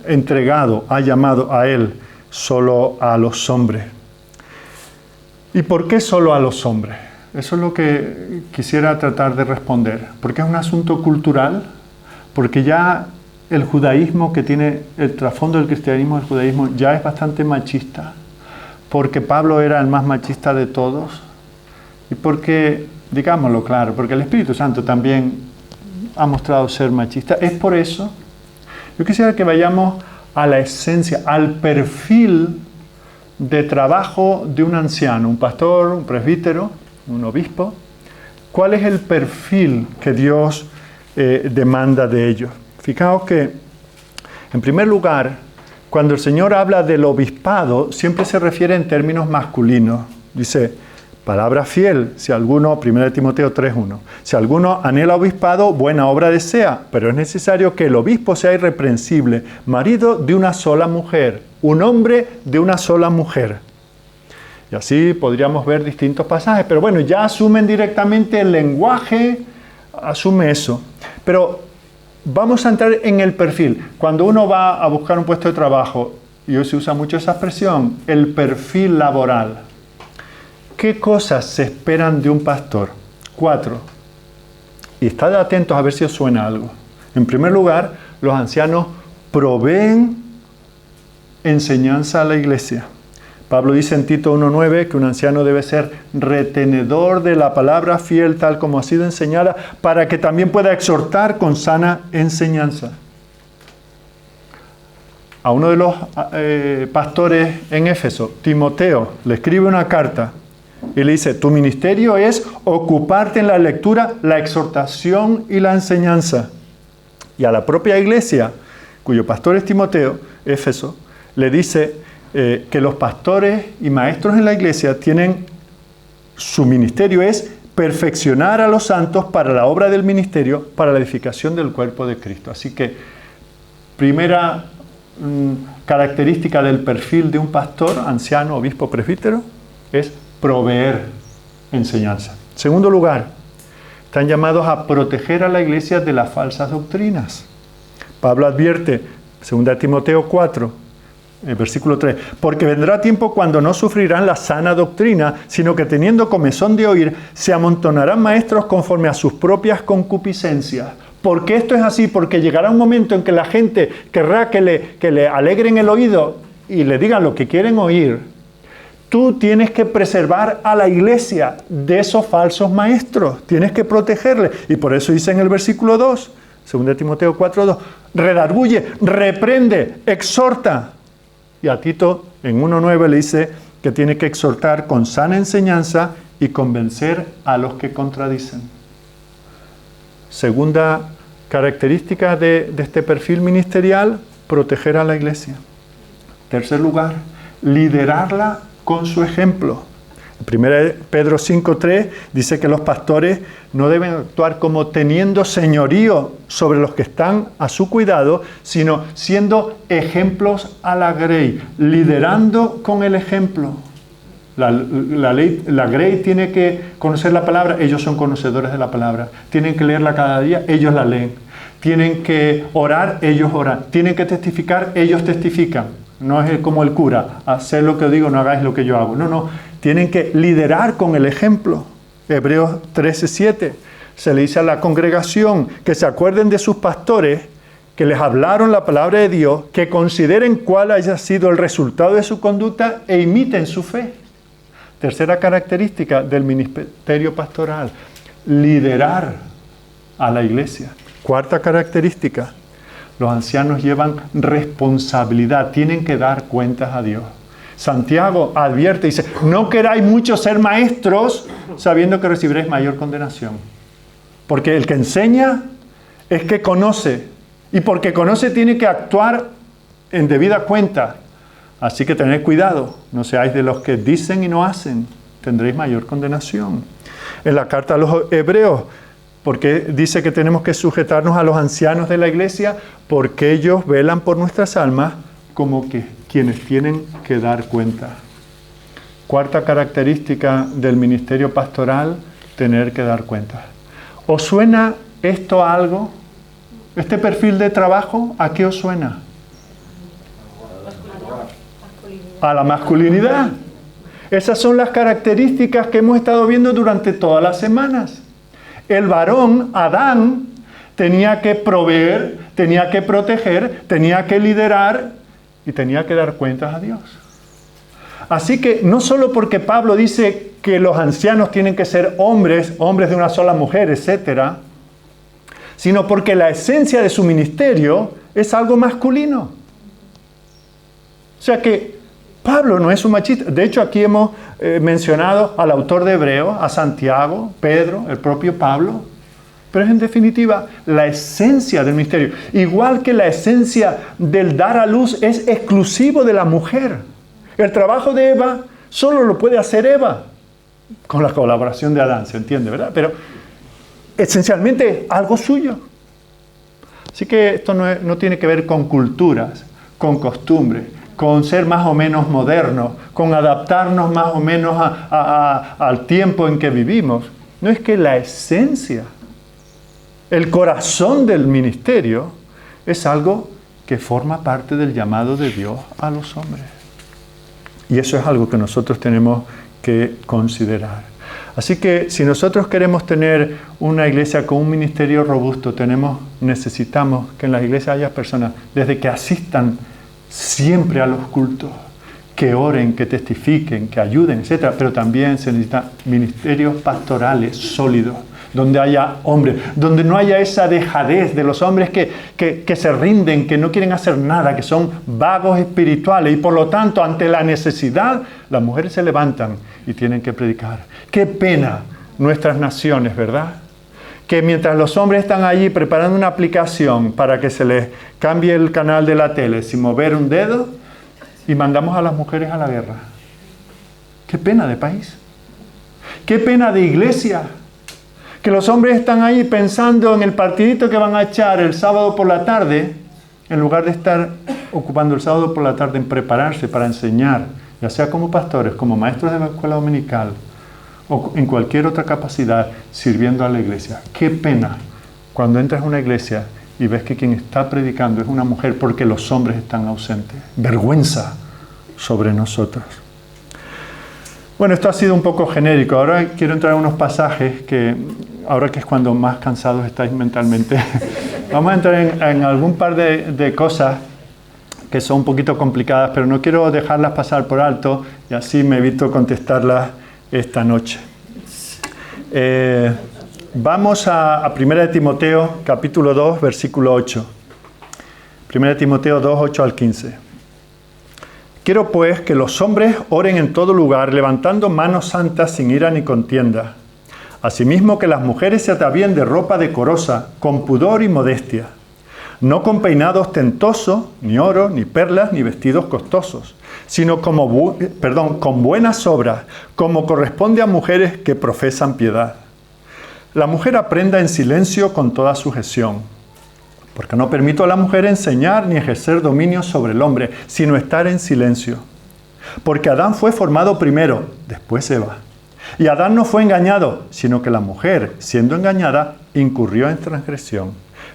entregado, ha llamado a Él solo a los hombres. ¿Y por qué solo a los hombres? Eso es lo que quisiera tratar de responder. Porque es un asunto cultural. porque ya el judaísmo que tiene el trasfondo del cristianismo, el judaísmo ya es bastante machista, porque Pablo era el más machista de todos y porque, digámoslo claro, porque el Espíritu Santo también ha mostrado ser machista. Es por eso, yo quisiera que vayamos a la esencia, al perfil de trabajo de un anciano, un pastor, un presbítero, un obispo. ¿Cuál es el perfil que Dios demanda de ellos? Fijaos que, en primer lugar, cuando el Señor habla del obispado, siempre se refiere en términos masculinos. Dice, palabra fiel, si alguno, 1 Timoteo 3:1, si alguno anhela obispado, buena obra desea, pero es necesario que el obispo sea irreprensible, marido de una sola mujer, un hombre de una sola mujer. Y así podríamos ver distintos pasajes, pero bueno, ya asumen directamente el lenguaje, asume eso. Pero vamos a entrar en el perfil. Cuando uno va a buscar un puesto de trabajo, y hoy se usa mucho esa expresión, el perfil laboral. ¿Qué cosas se esperan de un pastor? 4. Y estad atentos a ver si os suena algo. En primer lugar, los ancianos proveen enseñanza a la iglesia. Pablo dice en Tito 1:9 que un anciano debe ser retenedor de la palabra fiel tal como ha sido enseñada, para que también pueda exhortar con sana enseñanza. A uno de los pastores en Éfeso, Timoteo, le escribe una carta y le dice, tu ministerio es ocuparte en la lectura, la exhortación y la enseñanza. Y a la propia iglesia, cuyo pastor es Timoteo, Éfeso, le dice que los pastores y maestros en la iglesia tienen, su ministerio es perfeccionar a los santos para la obra del ministerio, para la edificación del cuerpo de Cristo. Así que, primera característica del perfil de un pastor, anciano, obispo, presbítero, es proveer enseñanza. Segundo lugar, están llamados a proteger a la iglesia de las falsas doctrinas. Pablo advierte, 2 Timoteo 4, versículo 3, porque vendrá tiempo cuando no sufrirán la sana doctrina, sino que teniendo comezón de oír, se amontonarán maestros conforme a sus propias concupiscencias. ¿Por qué esto es así? Porque llegará un momento en que la gente querrá que le alegren el oído y le digan lo que quieren oír. Tú tienes que preservar a la iglesia de esos falsos maestros, tienes que protegerle. Y por eso dice en el versículo 2, 2 Timoteo 4:2, redarguye, reprende, exhorta. Y a Tito en 1:9 le dice que tiene que exhortar con sana enseñanza y convencer a los que contradicen. Segunda característica de este perfil ministerial, proteger a la iglesia. Tercer lugar, liderarla con su ejemplo. 1 Pedro 5:3 dice que los pastores no deben actuar como teniendo señorío sobre los que están a su cuidado, sino siendo ejemplos a la grey, liderando con el ejemplo. La grey tiene que conocer la palabra, ellos son conocedores de la palabra. Tienen que leerla cada día, ellos la leen. Tienen que orar, ellos oran. Tienen que testificar, ellos testifican. No es como el cura, haced lo que digo, no hagáis lo que yo hago. No, tienen que liderar con el ejemplo. Hebreos 13:7 se le dice a la congregación que se acuerden de sus pastores, que les hablaron la palabra de Dios, que consideren cuál haya sido el resultado de su conducta e imiten su fe. Tercera característica del ministerio pastoral, liderar a la iglesia. Cuarta característica, los ancianos llevan responsabilidad, tienen que dar cuentas a Dios. Santiago advierte, dice, no queráis mucho ser maestros, sabiendo que recibiréis mayor condenación. Porque el que enseña es que conoce, y porque conoce tiene que actuar en debida cuenta. Así que tened cuidado, no seáis de los que dicen y no hacen, tendréis mayor condenación. En la carta a los Hebreos, porque dice que tenemos que sujetarnos a los ancianos de la iglesia, porque ellos velan por nuestras almas como que quienes tienen que dar cuenta. Cuarta característica del ministerio pastoral, tener que dar cuenta. ¿Os suena esto a algo? ¿Este perfil de trabajo a qué os suena? A la masculinidad. Esas son las características que hemos estado viendo durante todas las semanas. El varón, Adán, tenía que proveer, tenía que proteger, tenía que liderar y tenía que dar cuentas a Dios. Así que no solo porque Pablo dice que los ancianos tienen que ser hombres de una sola mujer, etc., sino porque la esencia de su ministerio es algo masculino. O sea que Pablo no es un machista. De hecho, aquí hemos mencionado al autor de Hebreos, a Santiago, Pedro, el propio Pablo. Pero es en definitiva la esencia del ministerio. Igual que la esencia del dar a luz es exclusivo de la mujer. El trabajo de Eva solo lo puede hacer Eva, con la colaboración de Adán, se entiende, ¿verdad? Pero esencialmente algo suyo. Así que esto no tiene que ver con culturas, con costumbres, con ser más o menos modernos, con adaptarnos más o menos al tiempo en que vivimos. No, es que la esencia, el corazón del ministerio es algo que forma parte del llamado de Dios a los hombres. Y eso es algo que nosotros tenemos que considerar. Así que si nosotros queremos tener una iglesia con un ministerio robusto, necesitamos que en las iglesias haya personas, desde que asistan siempre a los cultos, que oren, que testifiquen, que ayuden, etc. Pero también se necesitan ministerios pastorales sólidos, donde haya hombres, donde no haya esa dejadez de los hombres que se rinden, que no quieren hacer nada, que son vagos espirituales y por lo tanto ante la necesidad las mujeres se levantan y tienen que predicar. Qué pena nuestras naciones, ¿verdad? Que mientras los hombres están allí preparando una aplicación para que se les cambie el canal de la tele sin mover un dedo y mandamos a las mujeres a la guerra. Qué pena de país. Qué pena de iglesia. Que los hombres están ahí pensando en el partidito que van a echar el sábado por la tarde, en lugar de estar ocupando el sábado por la tarde en prepararse para enseñar, ya sea como pastores, como maestros de la escuela dominical, o en cualquier otra capacidad, sirviendo a la iglesia. Qué pena cuando entras a una iglesia y ves que quien está predicando es una mujer porque los hombres están ausentes. Vergüenza sobre nosotros. Bueno, esto ha sido un poco genérico. Ahora quiero entrar a unos pasajes que, ahora que es cuando más cansados estáis mentalmente, vamos a entrar en algún par de cosas que son un poquito complicadas, pero no quiero dejarlas pasar por alto y así me evito contestarlas esta noche. Vamos a 1 Timoteo, capítulo 2, versículo 8. 1 Timoteo 2, 8 al 15. Quiero pues que los hombres oren en todo lugar, levantando manos santas sin ira ni contienda. Asimismo que las mujeres se atavíen de ropa decorosa, con pudor y modestia, no con peinado ostentoso, ni oro, ni perlas, ni vestidos costosos, sino con buenas obras, como corresponde a mujeres que profesan piedad. La mujer aprenda en silencio con toda sujeción, porque no permito a la mujer enseñar ni ejercer dominio sobre el hombre, sino estar en silencio. Porque Adán fue formado primero, después Eva. Y Adán no fue engañado, sino que la mujer, siendo engañada, incurrió en transgresión.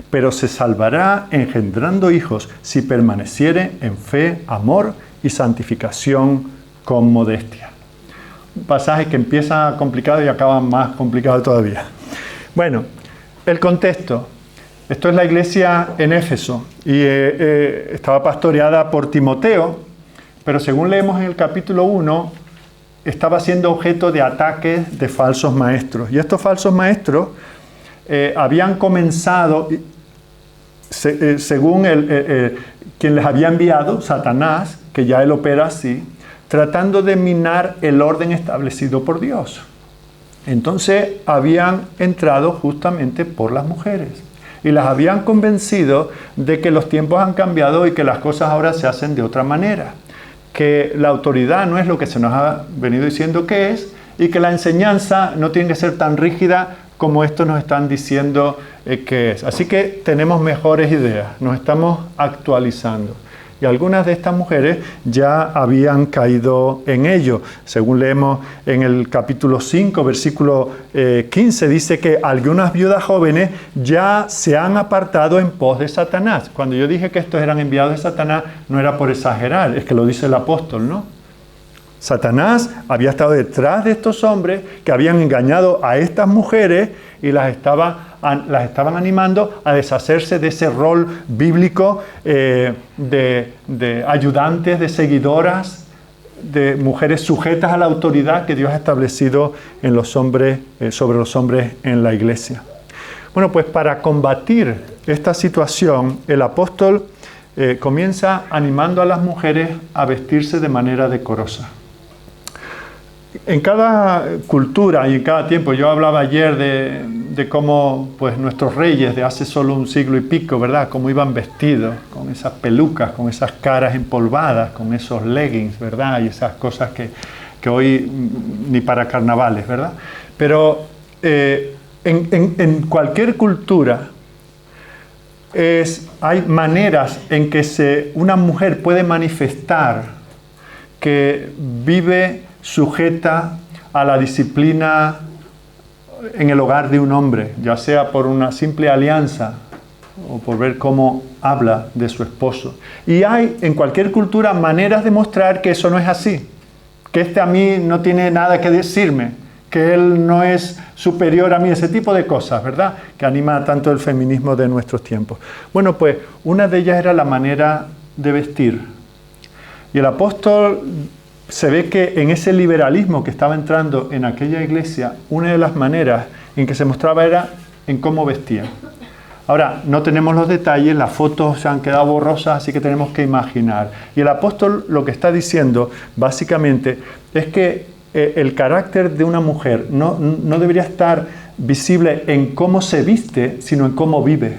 Pero se salvará engendrando hijos si permaneciere en fe, amor y santificación con modestia. Un pasaje que empieza complicado y acaba más complicado todavía. Bueno, el contexto. Esto es la iglesia en Éfeso y estaba pastoreada por Timoteo, pero según leemos en el capítulo 1, estaba siendo objeto de ataques de falsos maestros. Y estos falsos maestros habían comenzado, según quien les había enviado, Satanás, que ya él opera así, tratando de minar el orden establecido por Dios. Entonces habían entrado justamente por las mujeres. Y las habían convencido de que los tiempos han cambiado y que las cosas ahora se hacen de otra manera. Que la autoridad no es lo que se nos ha venido diciendo que es y que la enseñanza no tiene que ser tan rígida como esto nos están diciendo que es. Así que tenemos mejores ideas, nos estamos actualizando. Y algunas de estas mujeres ya habían caído en ello. Según leemos en el capítulo 5, versículo 15, dice que algunas viudas jóvenes ya se han apartado en pos de Satanás. Cuando yo dije que estos eran enviados de Satanás, no era por exagerar, es que lo dice el apóstol, ¿no? Satanás había estado detrás de estos hombres que habían engañado a estas mujeres y las estaban animando a deshacerse de ese rol bíblico de ayudantes, de seguidoras, de mujeres sujetas a la autoridad que Dios ha establecido en los hombres, sobre los hombres en la iglesia. Bueno, pues para combatir esta situación, el apóstol comienza animando a las mujeres a vestirse de manera decorosa. En cada cultura y en cada tiempo, yo hablaba ayer de cómo pues, nuestros reyes de hace solo un siglo y pico, ¿verdad? Cómo iban vestidos, con esas pelucas, con esas caras empolvadas, con esos leggings, ¿verdad? Y esas cosas que hoy ni para carnavales, ¿verdad? Pero en cualquier cultura hay maneras en que una mujer puede manifestar que vive sujeta a la disciplina en el hogar de un hombre, ya sea por una simple alianza o por ver cómo habla de su esposo. Y hay en cualquier cultura maneras de mostrar que eso no es así, que a mí no tiene nada que decirme, que él no es superior a mí, ese tipo de cosas, ¿verdad? Que anima tanto el feminismo de nuestros tiempos. Bueno, pues una de ellas era la manera de vestir. Y el apóstol se ve que en ese liberalismo que estaba entrando en aquella iglesia, una de las maneras en que se mostraba era en cómo vestían. Ahora, no tenemos los detalles, las fotos se han quedado borrosas, así que tenemos que imaginar. Y el apóstol lo que está diciendo, básicamente, es que el carácter de una mujer no debería estar visible en cómo se viste, sino en cómo vive.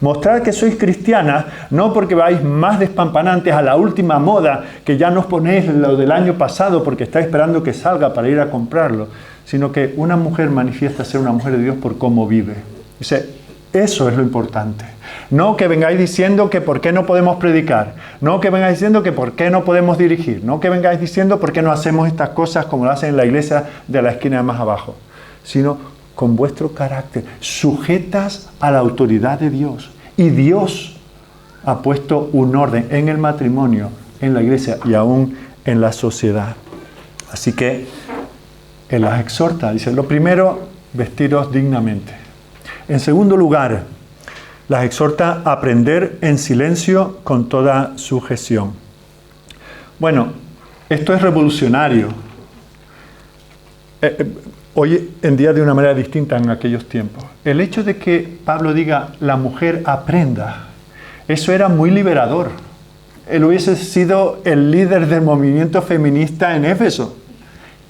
Mostrar que sois cristianas, no porque vais más despampanantes a la última moda, que ya no os ponéis lo del año pasado porque estáis esperando que salga para ir a comprarlo, sino que una mujer manifiesta ser una mujer de Dios por cómo vive. Dice, eso es lo importante. No que vengáis diciendo que por qué no podemos predicar, no que vengáis diciendo que por qué no podemos dirigir, no que vengáis diciendo por qué no hacemos estas cosas como lo hacen en la iglesia de la esquina de más abajo, sino con vuestro carácter, sujetas a la autoridad de Dios. Y Dios ha puesto un orden en el matrimonio, en la iglesia y aún en la sociedad. Así que Él las exhorta. Dice, lo primero, vestiros dignamente. En segundo lugar, las exhorta a aprender en silencio con toda sujeción. Bueno, esto es revolucionario. Hoy en día de una manera distinta en aquellos tiempos. El hecho de que Pablo diga, la mujer aprenda, eso era muy liberador. Él hubiese sido el líder del movimiento feminista en Éfeso.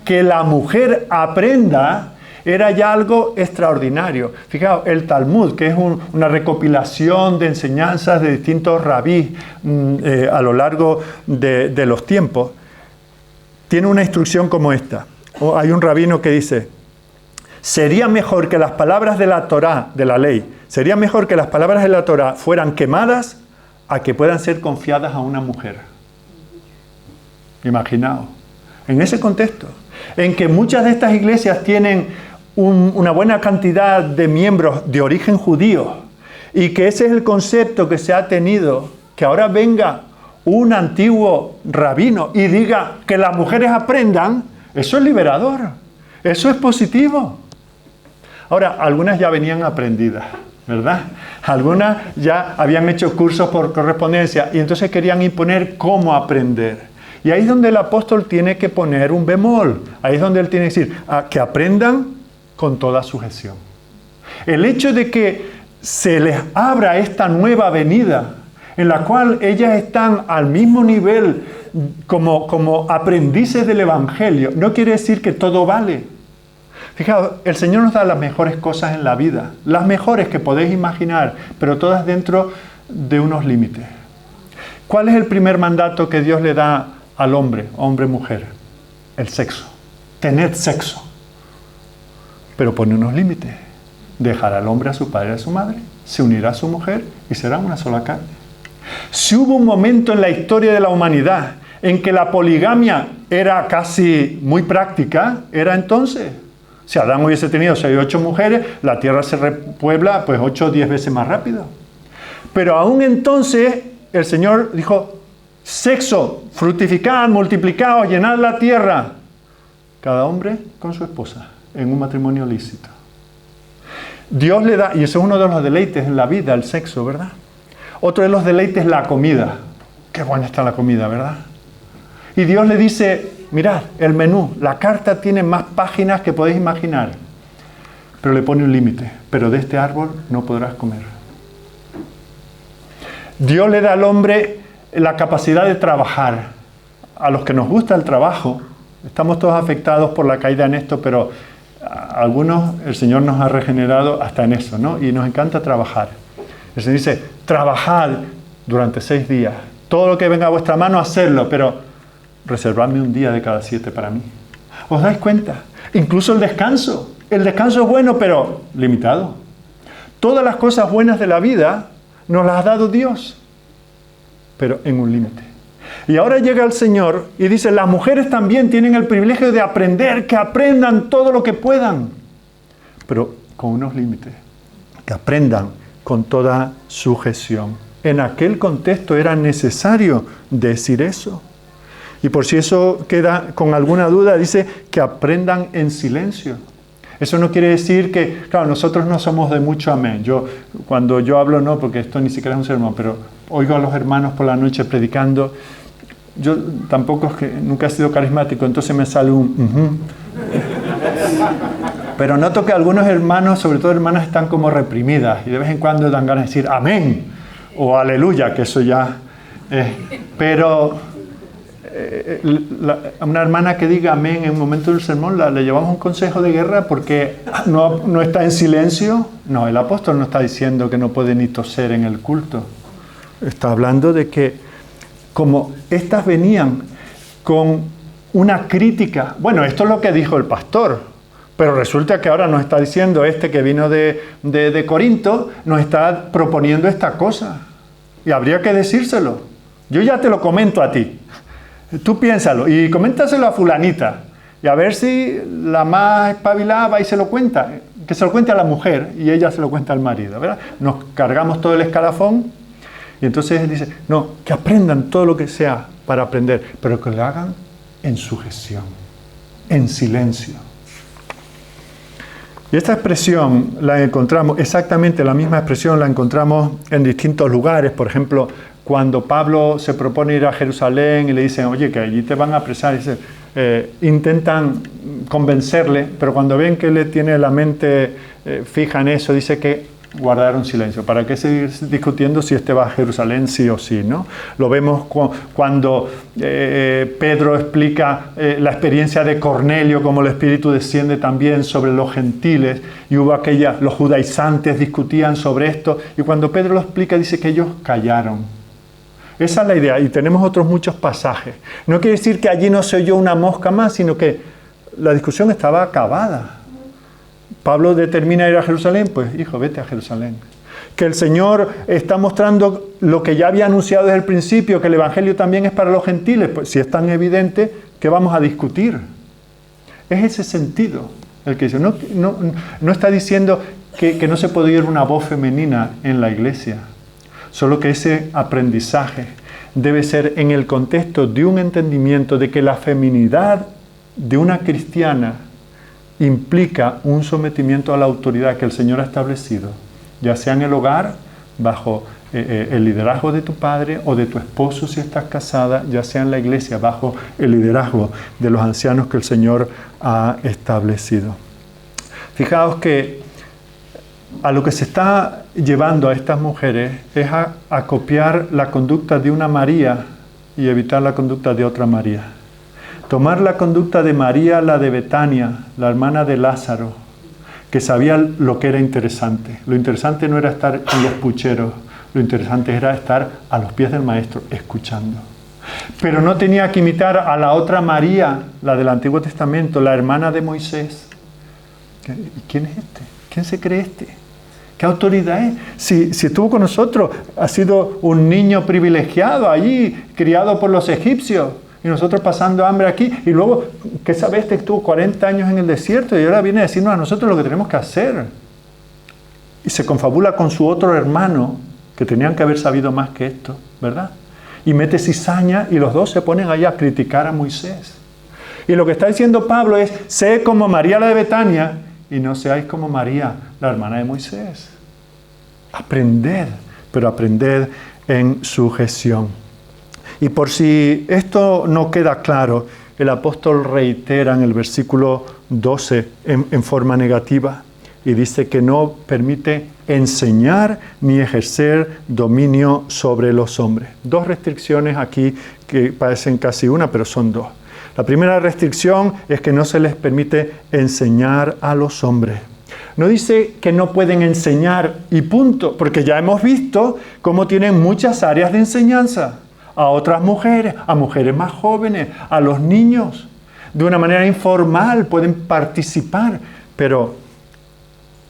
Que la mujer aprenda era ya algo extraordinario. Fijaos, el Talmud, que es una recopilación de enseñanzas de distintos rabís a lo largo de los tiempos, tiene una instrucción como esta. Hay un rabino que dice, sería mejor que las palabras de la Torá, de la ley, sería mejor que las palabras de la Torá fueran quemadas a que puedan ser confiadas a una mujer. Imaginaos, en ese contexto, en que muchas de estas iglesias tienen una buena cantidad de miembros de origen judío y que ese es el concepto que se ha tenido, que ahora venga un antiguo rabino y diga que las mujeres aprendan, eso es liberador, eso es positivo. Ahora, algunas ya venían aprendidas, ¿verdad? Algunas ya habían hecho cursos por correspondencia y entonces querían imponer cómo aprender. Y ahí es donde el apóstol tiene que poner un bemol. Ahí es donde él tiene que decir, que aprendan con toda sujeción. El hecho de que se les abra esta nueva avenida en la cual ellas están al mismo nivel como aprendices del Evangelio, no quiere decir que todo vale. Fijaos, el Señor nos da las mejores cosas en la vida, las mejores que podéis imaginar, pero todas dentro de unos límites. ¿Cuál es el primer mandato que Dios le da al hombre, mujer? El sexo. Tened sexo. Pero pone unos límites. Dejará al hombre a su padre y a su madre, se unirá a su mujer y será una sola carne. Si hubo un momento en la historia de la humanidad en que la poligamia era casi muy práctica, era entonces. Si Adán hubiese tenido 6 o 8 mujeres, la tierra se repuebla pues 8 o 10 veces más rápido. Pero aún entonces el Señor dijo, Sexo, fructificad, multiplicaos, llenad la tierra. Cada hombre con su esposa, en un matrimonio lícito. Dios le da, y eso es uno de los deleites en la vida, el sexo, ¿verdad? Otro de los deleites es la comida. Qué buena está la comida, ¿verdad? Y Dios le dice, mirad, el menú, la carta tiene más páginas que podéis imaginar. Pero le pone un límite. Pero de este árbol no podrás comer. Dios le da al hombre la capacidad de trabajar. A los que nos gusta el trabajo, estamos todos afectados por la caída en esto, pero a algunos el Señor nos ha regenerado hasta en eso, ¿no? Y nos encanta trabajar. El Señor dice, trabajad durante 6 días. Todo lo que venga a vuestra mano, hacedlo, pero reservadme un día de cada 7 para mí. ¿Os dais cuenta? Incluso el descanso. El descanso es bueno, pero limitado. Todas las cosas buenas de la vida nos las ha dado Dios, pero en un límite. Y ahora llega el Señor y dice, las mujeres también tienen el privilegio de aprender, que aprendan todo lo que puedan, pero con unos límites, que aprendan con toda sujeción. En aquel contexto era necesario decir eso. Y por si eso queda con alguna duda, dice que aprendan en silencio. Eso no quiere decir que, claro, nosotros no somos de mucho amén. Cuando yo hablo, no, porque esto ni siquiera es un sermón, pero oigo a los hermanos por la noche predicando. Yo tampoco es que nunca he sido carismático, entonces me sale un Pero noto que algunos hermanos, sobre todo hermanas, están como reprimidas y de vez en cuando dan ganas de decir amén o aleluya, que eso ya pero una hermana que diga amén en un momento del sermón, le llevamos un consejo de guerra porque no está en silencio. No, el apóstol no está diciendo que no puede ni toser en el culto. Está hablando de que como estas venían con una crítica, bueno, esto es lo que dijo el pastor, pero resulta que ahora nos está diciendo que vino de Corinto, nos está proponiendo esta cosa. Y habría que decírselo. Yo ya te lo comento a ti. Tú piénsalo y coméntaselo a fulanita. Y a ver si la más espabilada va y se lo cuenta. Que se lo cuente a la mujer y ella se lo cuenta al marido, ¿verdad? Nos cargamos todo el escalafón y entonces él dice, no, que aprendan todo lo que sea para aprender, pero que lo hagan en sujeción, en silencio. Y esta expresión la encontramos, exactamente la misma expresión la encontramos en distintos lugares. Por ejemplo, cuando Pablo se propone ir a Jerusalén y le dicen, oye, que allí te van a apresar, intentan convencerle, pero cuando ven que él tiene la mente fija en eso, dice que guardaron silencio. ¿Para qué seguir discutiendo si va a Jerusalén sí o sí, ¿no? Lo vemos cuando Pedro explica la experiencia de Cornelio, como el Espíritu desciende también sobre los gentiles, y hubo los judaizantes discutían sobre esto, y cuando Pedro lo explica dice que ellos callaron. Esa es la idea, y tenemos otros muchos pasajes. No quiere decir que allí no se oyó una mosca más, sino que la discusión estaba acabada. Pablo determina ir a Jerusalén, pues hijo, vete a Jerusalén. Que el Señor está mostrando lo que ya había anunciado desde el principio, que el Evangelio también es para los gentiles, pues si es tan evidente, ¿qué vamos a discutir? Es ese sentido el que dice. No está diciendo que no se puede oír una voz femenina en la iglesia. Solo que ese aprendizaje debe ser en el contexto de un entendimiento de que la feminidad de una cristiana implica un sometimiento a la autoridad que el Señor ha establecido, ya sea en el hogar, bajo el liderazgo de tu padre o de tu esposo si estás casada, ya sea en la iglesia, bajo el liderazgo de los ancianos que el Señor ha establecido. Fijaos que a lo que se está llevando a estas mujeres es a copiar la conducta de una María y evitar la conducta de otra María. Tomar la conducta de María, la de Betania, la hermana de Lázaro, que sabía lo que era interesante. Lo interesante no era estar en los pucheros, lo interesante era estar a los pies del Maestro, escuchando. Pero no tenía que imitar a la otra María, la del Antiguo Testamento, la hermana de Moisés. ¿Y quién es este? ¿Quién se cree este? ¿Qué autoridad es? Si estuvo con nosotros, ha sido un niño privilegiado allí, criado por los egipcios, y nosotros pasando hambre aquí, y luego, ¿qué sabe este? Estuvo 40 años en el desierto y ahora viene a decirnos a nosotros lo que tenemos que hacer. Y se confabula con su otro hermano, que tenían que haber sabido más que esto, ¿verdad? y mete cizaña y los dos se ponen ahí a criticar a Moisés. Y lo que está diciendo Pablo es, sé como María la de Betania y no seáis como María, la hermana de Moisés. Aprended, pero aprended en sujeción. Y por si esto no queda claro, el apóstol reitera en el versículo 12 en forma negativa y dice que no permite enseñar ni ejercer dominio sobre los hombres. Dos restricciones aquí que parecen casi una, pero son dos. La primera restricción es que no se les permite enseñar a los hombres. No dice que no pueden enseñar y punto, porque ya hemos visto cómo tienen muchas áreas de enseñanza. A otras mujeres, a mujeres más jóvenes, a los niños. De una manera informal pueden participar, pero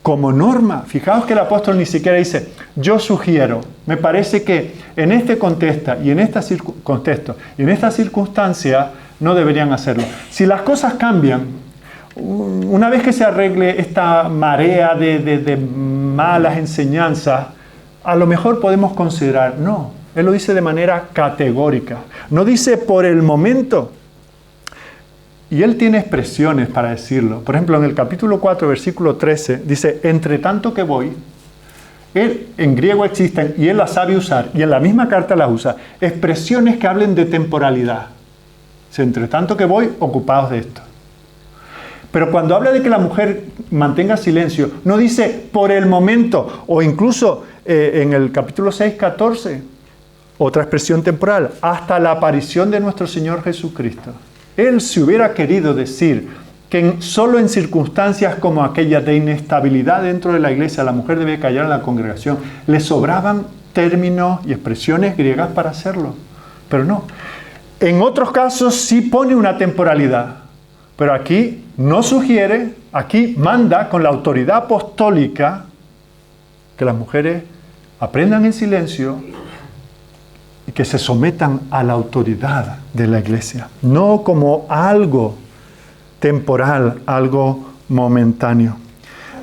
como norma, fijaos que el apóstol ni siquiera dice, yo sugiero, me parece que en este contexto y en esta circunstancia no deberían hacerlo. Si las cosas cambian, una vez que se arregle esta marea de malas enseñanzas, a lo mejor podemos considerar, no, él lo dice de manera categórica, no dice por el momento. Y él tiene expresiones para decirlo. Por ejemplo, en el capítulo 4, versículo 13, dice, entre tanto que voy, él, en griego existen, y él las sabe usar, y en la misma carta las usa, expresiones que hablen de temporalidad. Dice, entre tanto que voy, ocupados de esto. Pero cuando habla de que la mujer mantenga silencio, no dice por el momento, o incluso en el capítulo 6, 14, otra expresión temporal, hasta la aparición de nuestro Señor Jesucristo. Él se hubiera querido decir que solo en circunstancias como aquellas de inestabilidad dentro de la iglesia, la mujer debe callar en la congregación. Le sobraban términos y expresiones griegas para hacerlo. Pero no. En otros casos sí pone una temporalidad. Pero aquí no sugiere, aquí manda con la autoridad apostólica que las mujeres aprendan en silencio y que se sometan a la autoridad de la iglesia, no como algo temporal, algo momentáneo.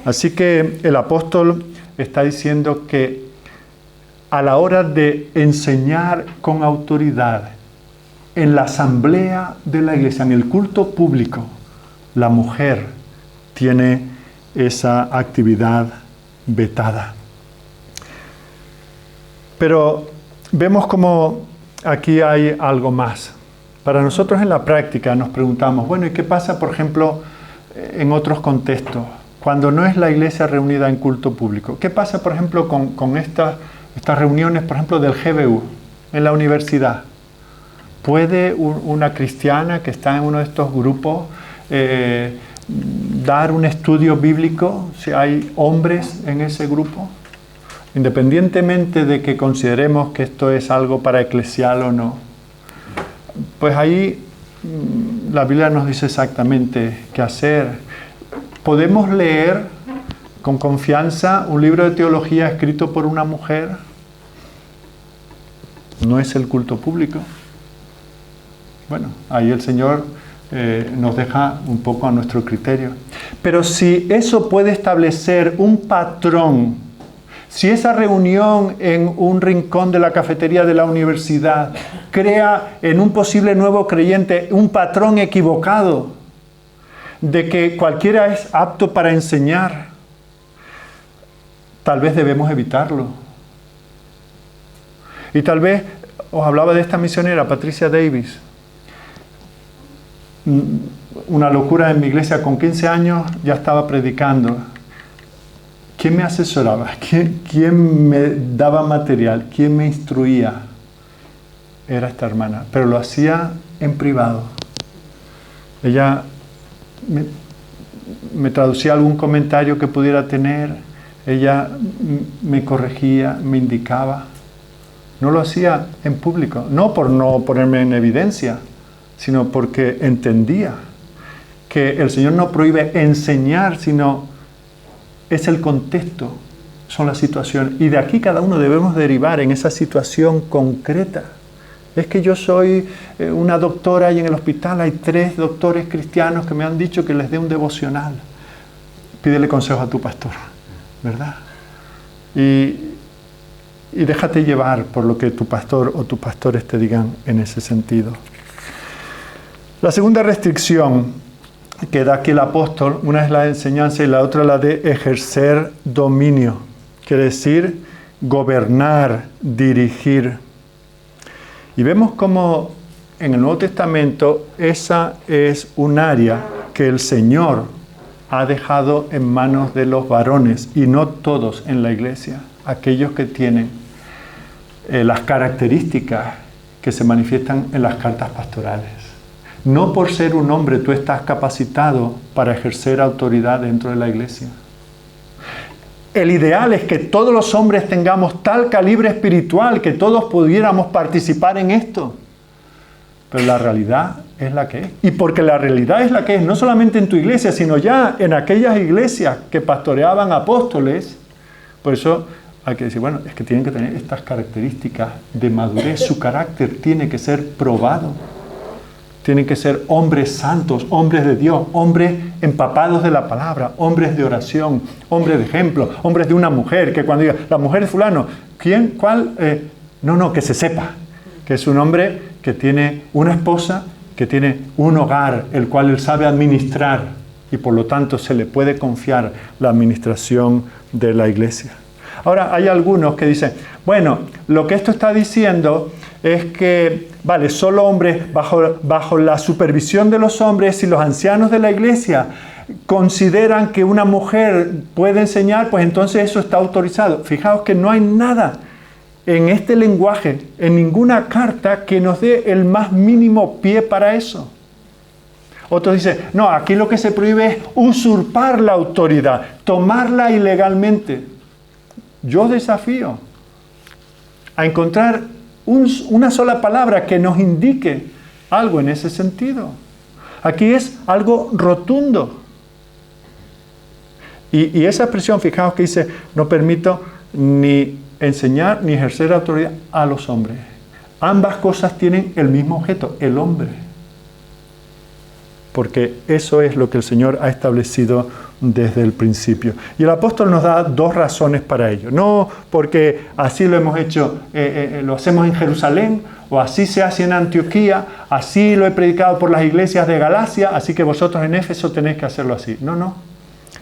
Así que el apóstol está diciendo que a la hora de enseñar con autoridad en la asamblea de la iglesia, en el culto público, la mujer tiene esa actividad vetada. Pero vemos como aquí hay algo más. Para nosotros en la práctica nos preguntamos, bueno, ¿y qué pasa, por ejemplo, en otros contextos? Cuando no es la iglesia reunida en culto público. ¿Qué pasa, por ejemplo, con estas reuniones, por ejemplo, del GBU, en la universidad? ¿Puede una cristiana que está en uno de estos grupos dar un estudio bíblico si hay hombres en ese grupo? Independientemente de que consideremos que esto es algo para eclesial o no. Pues ahí la Biblia nos dice exactamente qué hacer. ¿Podemos leer con confianza un libro de teología escrito por una mujer? No es el culto público. Bueno, ahí el Señor nos deja un poco a nuestro criterio. Pero si eso puede establecer un patrón, si esa reunión en un rincón de la cafetería de la universidad crea en un posible nuevo creyente un patrón equivocado de que cualquiera es apto para enseñar, tal vez debemos evitarlo. Y tal vez, os hablaba de esta misionera, Patricia Davis, una locura en mi iglesia, con 15 años ya estaba predicando. ¿Quién me asesoraba? ¿Quién me daba material? ¿Quién me instruía? Era esta hermana, pero lo hacía en privado. Ella me traducía algún comentario que pudiera tener, ella me corregía, me indicaba. No lo hacía en público, no por no ponerme en evidencia, sino porque entendía que el Señor no prohíbe enseñar, sino es el contexto, son las situaciones. Y de aquí cada uno debemos derivar en esa situación concreta. Es que yo soy una doctora y en el hospital hay 3 doctores cristianos que me han dicho que les dé un devocional. Pídele consejo a tu pastor, ¿verdad? Y y déjate llevar por lo que tu pastor o tus pastores te digan en ese sentido. La segunda restricción que da aquí el apóstol, una es la enseñanza y la otra la de ejercer dominio. Quiere decir gobernar, dirigir. Y vemos cómo en el Nuevo Testamento esa es un área que el Señor ha dejado en manos de los varones, y no todos en la iglesia, aquellos que tienen las características que se manifiestan en las cartas pastorales. No por ser un hombre tú estás capacitado para ejercer autoridad dentro de la iglesia. El ideal es que todos los hombres tengamos tal calibre espiritual que todos pudiéramos participar en esto. Pero la realidad es la que es. Y porque la realidad es la que es, no solamente en tu iglesia, sino ya en aquellas iglesias que pastoreaban apóstoles. Por eso hay que decir, bueno, es que tienen que tener estas características de madurez. Su carácter tiene que ser probado. Tienen que ser hombres santos, hombres de Dios, hombres empapados de la palabra, hombres de oración, hombres de ejemplo, hombres de una mujer, que cuando diga, la mujer de fulano, ¿quién? ¿Cuál? Que se sepa, que es un hombre que tiene una esposa, que tiene un hogar, el cual él sabe administrar, y por lo tanto se le puede confiar la administración de la iglesia. Ahora, hay algunos que dicen, bueno, lo que esto está diciendo es que, vale, solo hombres bajo la supervisión de los hombres, y los ancianos de la iglesia consideran que una mujer puede enseñar, pues entonces eso está autorizado. Fijaos que no hay nada en este lenguaje, en ninguna carta, que nos dé el más mínimo pie para eso. Otros dicen, no, aquí lo que se prohíbe es usurpar la autoridad, tomarla ilegalmente. Yo desafío a encontrar una sola palabra que nos indique algo en ese sentido. Aquí es algo rotundo. Y esa expresión, fijaos que dice, no permito ni enseñar ni ejercer autoridad a los hombres. Ambas cosas tienen el mismo objeto, el hombre. Porque eso es lo que el Señor ha establecido desde el principio. Y el apóstol nos da dos razones para ello. No porque así lo hemos hecho, lo hacemos en Jerusalén, o así se hace en Antioquía, así lo he predicado por las iglesias de Galacia, así que vosotros en Éfeso tenéis que hacerlo así. No.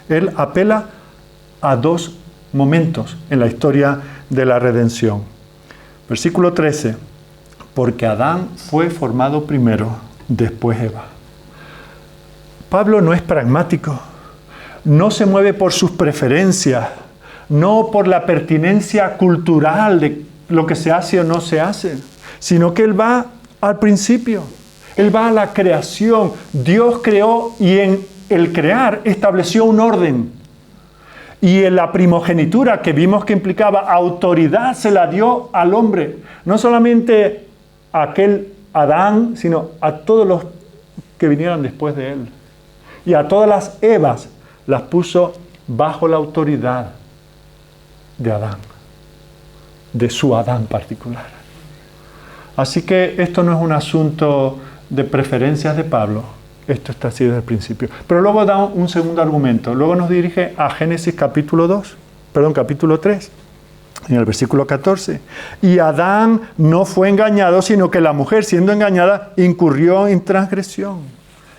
Él apela a dos momentos en la historia de la redención. Versículo 13. Porque Adán fue formado primero, después Eva. Pablo no es pragmático. No se mueve por sus preferencias, no por la pertinencia cultural de lo que se hace o no se hace, sino que él va al principio, él va a la creación. Dios creó y en el crear estableció un orden. Y en la primogenitura que vimos que implicaba autoridad se la dio al hombre, no solamente a aquel Adán, sino a todos los que vinieran después de él. Y a todas las Evas las puso bajo la autoridad de Adán, de su Adán particular. Así que esto no es un asunto de preferencias de Pablo, esto está así desde el principio. Pero luego da un segundo argumento, luego nos dirige a Génesis capítulo 3, en el versículo 14. Y Adán no fue engañado, sino que la mujer, siendo engañada, incurrió en transgresión.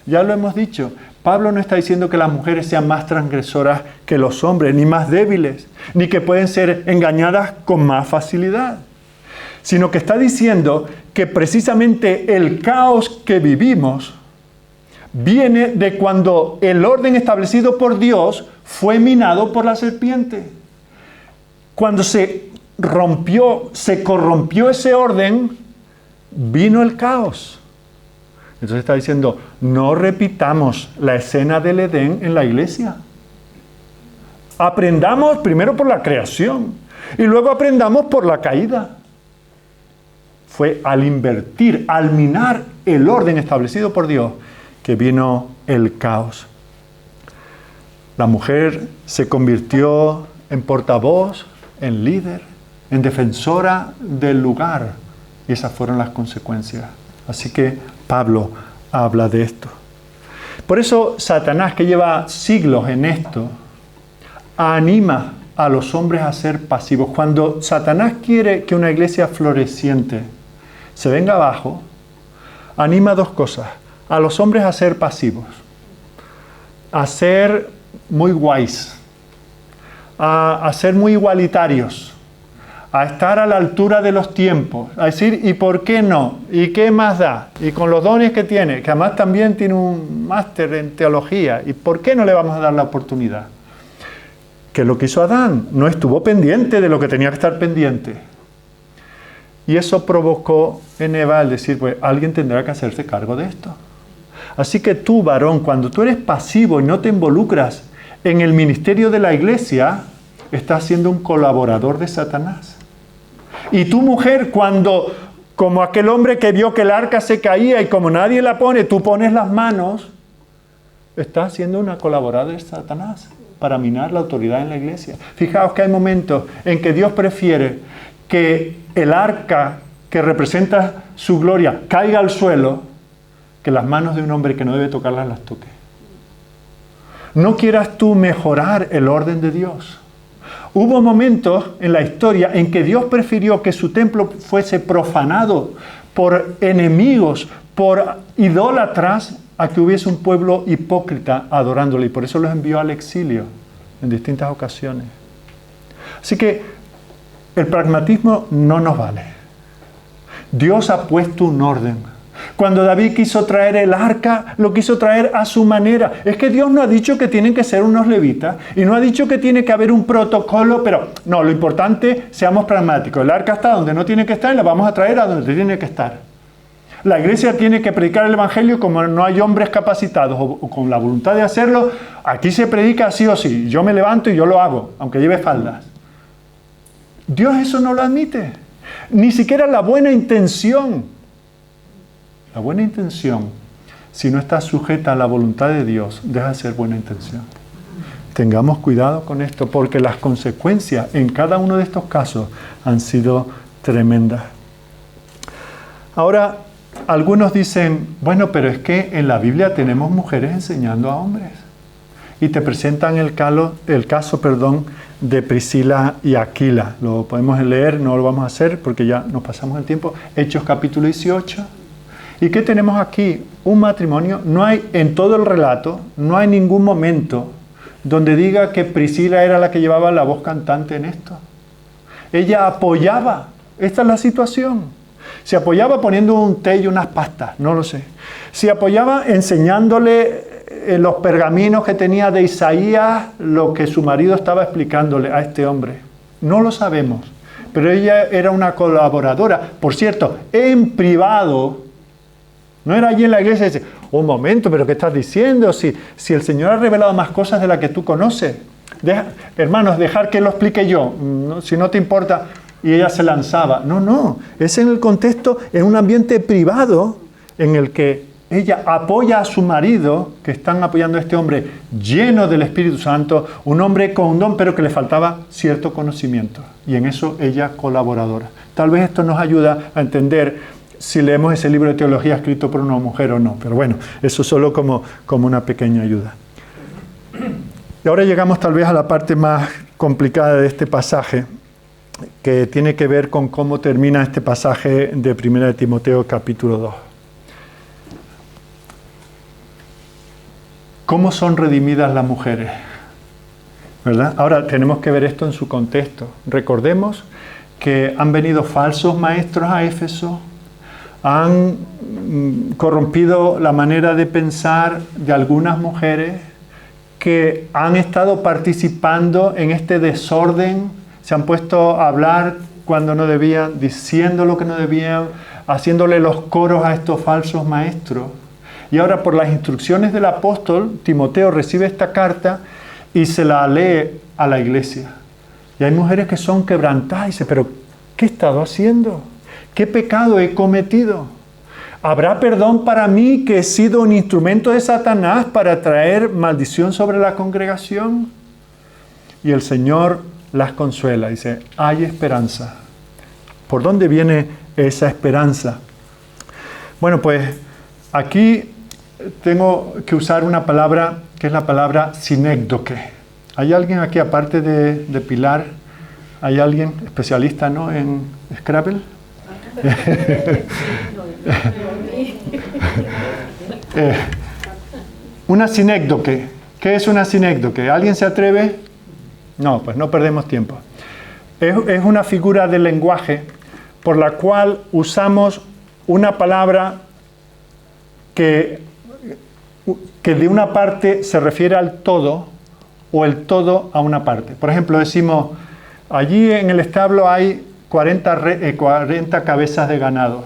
Ya lo hemos dicho. Pablo no está diciendo que las mujeres sean más transgresoras que los hombres, ni más débiles, ni que pueden ser engañadas con más facilidad, sino que está diciendo que precisamente el caos que vivimos viene de cuando el orden establecido por Dios fue minado por la serpiente. Cuando se corrompió ese orden, vino el caos. Entonces está diciendo, no repitamos la escena del Edén en la iglesia. Aprendamos primero por la creación y luego aprendamos por la caída. Fue al invertir, al minar el orden establecido por Dios, que vino el caos. La mujer se convirtió en portavoz, en líder, en defensora del lugar. Y esas fueron las consecuencias. Así que Pablo habla de esto. Por eso Satanás, que lleva siglos en esto, anima a los hombres a ser pasivos. Cuando Satanás quiere que una iglesia floreciente se venga abajo, anima dos cosas. A los hombres a ser pasivos, a ser muy guays, a ser muy igualitarios, a estar a la altura de los tiempos, a decir, ¿y por qué no? ¿Y qué más da? Y con los dones que tiene, que además también tiene un máster en teología, ¿y por qué no le vamos a dar la oportunidad? Que lo que hizo Adán, no estuvo pendiente de lo que tenía que estar pendiente. Y eso provocó en Eva el decir, pues alguien tendrá que hacerse cargo de esto. Así que tú, varón, cuando tú eres pasivo y no te involucras en el ministerio de la iglesia, estás siendo un colaborador de Satanás. Y tu mujer, cuando, como aquel hombre que vio que el arca se caía y como nadie la pone, tú pones las manos, estás siendo una colaboradora de Satanás para minar la autoridad en la iglesia. Fijaos que hay momentos en que Dios prefiere que el arca que representa su gloria caiga al suelo, que las manos de un hombre que no debe tocarlas las toque. No quieras tú mejorar el orden de Dios. Hubo momentos en la historia en que Dios prefirió que su templo fuese profanado por enemigos, por idólatras, a que hubiese un pueblo hipócrita adorándole. Y por eso los envió al exilio en distintas ocasiones. Así que el pragmatismo no nos vale. Dios ha puesto un orden. Cuando David quiso traer el arca, lo quiso traer a su manera. Es que Dios no ha dicho que tienen que ser unos levitas y no ha dicho que tiene que haber un protocolo, pero no, lo importante, seamos pragmáticos. El arca está donde no tiene que estar y la vamos a traer a donde tiene que estar. La iglesia tiene que predicar el evangelio como no hay hombres capacitados o con la voluntad de hacerlo. Aquí se predica sí o sí. Yo me levanto y yo lo hago, aunque lleve faldas. Dios eso no lo admite. Ni siquiera la buena intención. La buena intención, si no está sujeta a la voluntad de Dios, deja de ser buena intención. Tengamos cuidado con esto, porque las consecuencias en cada uno de estos casos han sido tremendas. Ahora, algunos dicen, bueno, pero es que en la Biblia tenemos mujeres enseñando a hombres. Y te presentan el caso de Priscila y Aquila. Lo podemos leer, no lo vamos a hacer porque ya nos pasamos el tiempo. Hechos capítulo 18. ¿Y qué tenemos aquí? Un matrimonio. No hay, en todo el relato, no hay ningún momento donde diga que Priscila era la que llevaba la voz cantante en esto. Ella apoyaba. Esta es la situación. Se apoyaba poniendo un té y unas pastas, no lo sé. Se apoyaba enseñándole los pergaminos que tenía de Isaías, lo que su marido estaba explicándole a este hombre. No lo sabemos, pero ella era una colaboradora. Por cierto, en privado. No era allí en la iglesia y dice, un momento, pero ¿qué estás diciendo? Si el Señor ha revelado más cosas de las que tú conoces. Hermanos, dejar que lo explique yo, si no te importa. Y ella se lanzaba. No, es en el contexto, en un ambiente privado en el que ella apoya a su marido, que están apoyando a este hombre lleno del Espíritu Santo, un hombre con un don, pero que le faltaba cierto conocimiento. Y en eso ella colaboradora. Tal vez esto nos ayuda a entender si leemos ese libro de teología escrito por una mujer o no. Pero bueno, eso solo como una pequeña ayuda. Y ahora llegamos tal vez a la parte más complicada de este pasaje, que tiene que ver con cómo termina este pasaje de 1 de Timoteo capítulo 2. ¿Cómo son redimidas las mujeres? ¿Verdad? Ahora tenemos que ver esto en su contexto. Recordemos que han venido falsos maestros a Éfeso, han corrompido la manera de pensar de algunas mujeres que han estado participando en este desorden, se han puesto a hablar cuando no debían, diciendo lo que no debían, haciéndole los coros a estos falsos maestros. Y ahora por las instrucciones del apóstol, Timoteo recibe esta carta y se la lee a la iglesia. Y hay mujeres que son quebrantadas y dicen, pero ¿qué he estado haciendo? ¿Qué pecado he cometido? ¿Habrá perdón para mí que he sido un instrumento de Satanás para traer maldición sobre la congregación? Y el Señor las consuela. Dice, hay esperanza. ¿Por dónde viene esa esperanza? Bueno, pues aquí tengo que usar una palabra que es la palabra sinécdoque. ¿Hay alguien aquí, aparte de Pilar, hay alguien especialista, ¿no?, en Scrabble? Una sinécdoque. ¿Qué es una sinécdoque? ¿Alguien se atreve? No, pues no perdemos tiempo. Es una figura del lenguaje por la cual usamos una palabra que de una parte se refiere al todo o el todo a una parte. Por ejemplo, decimos, allí en el establo hay 40 cabezas de ganado.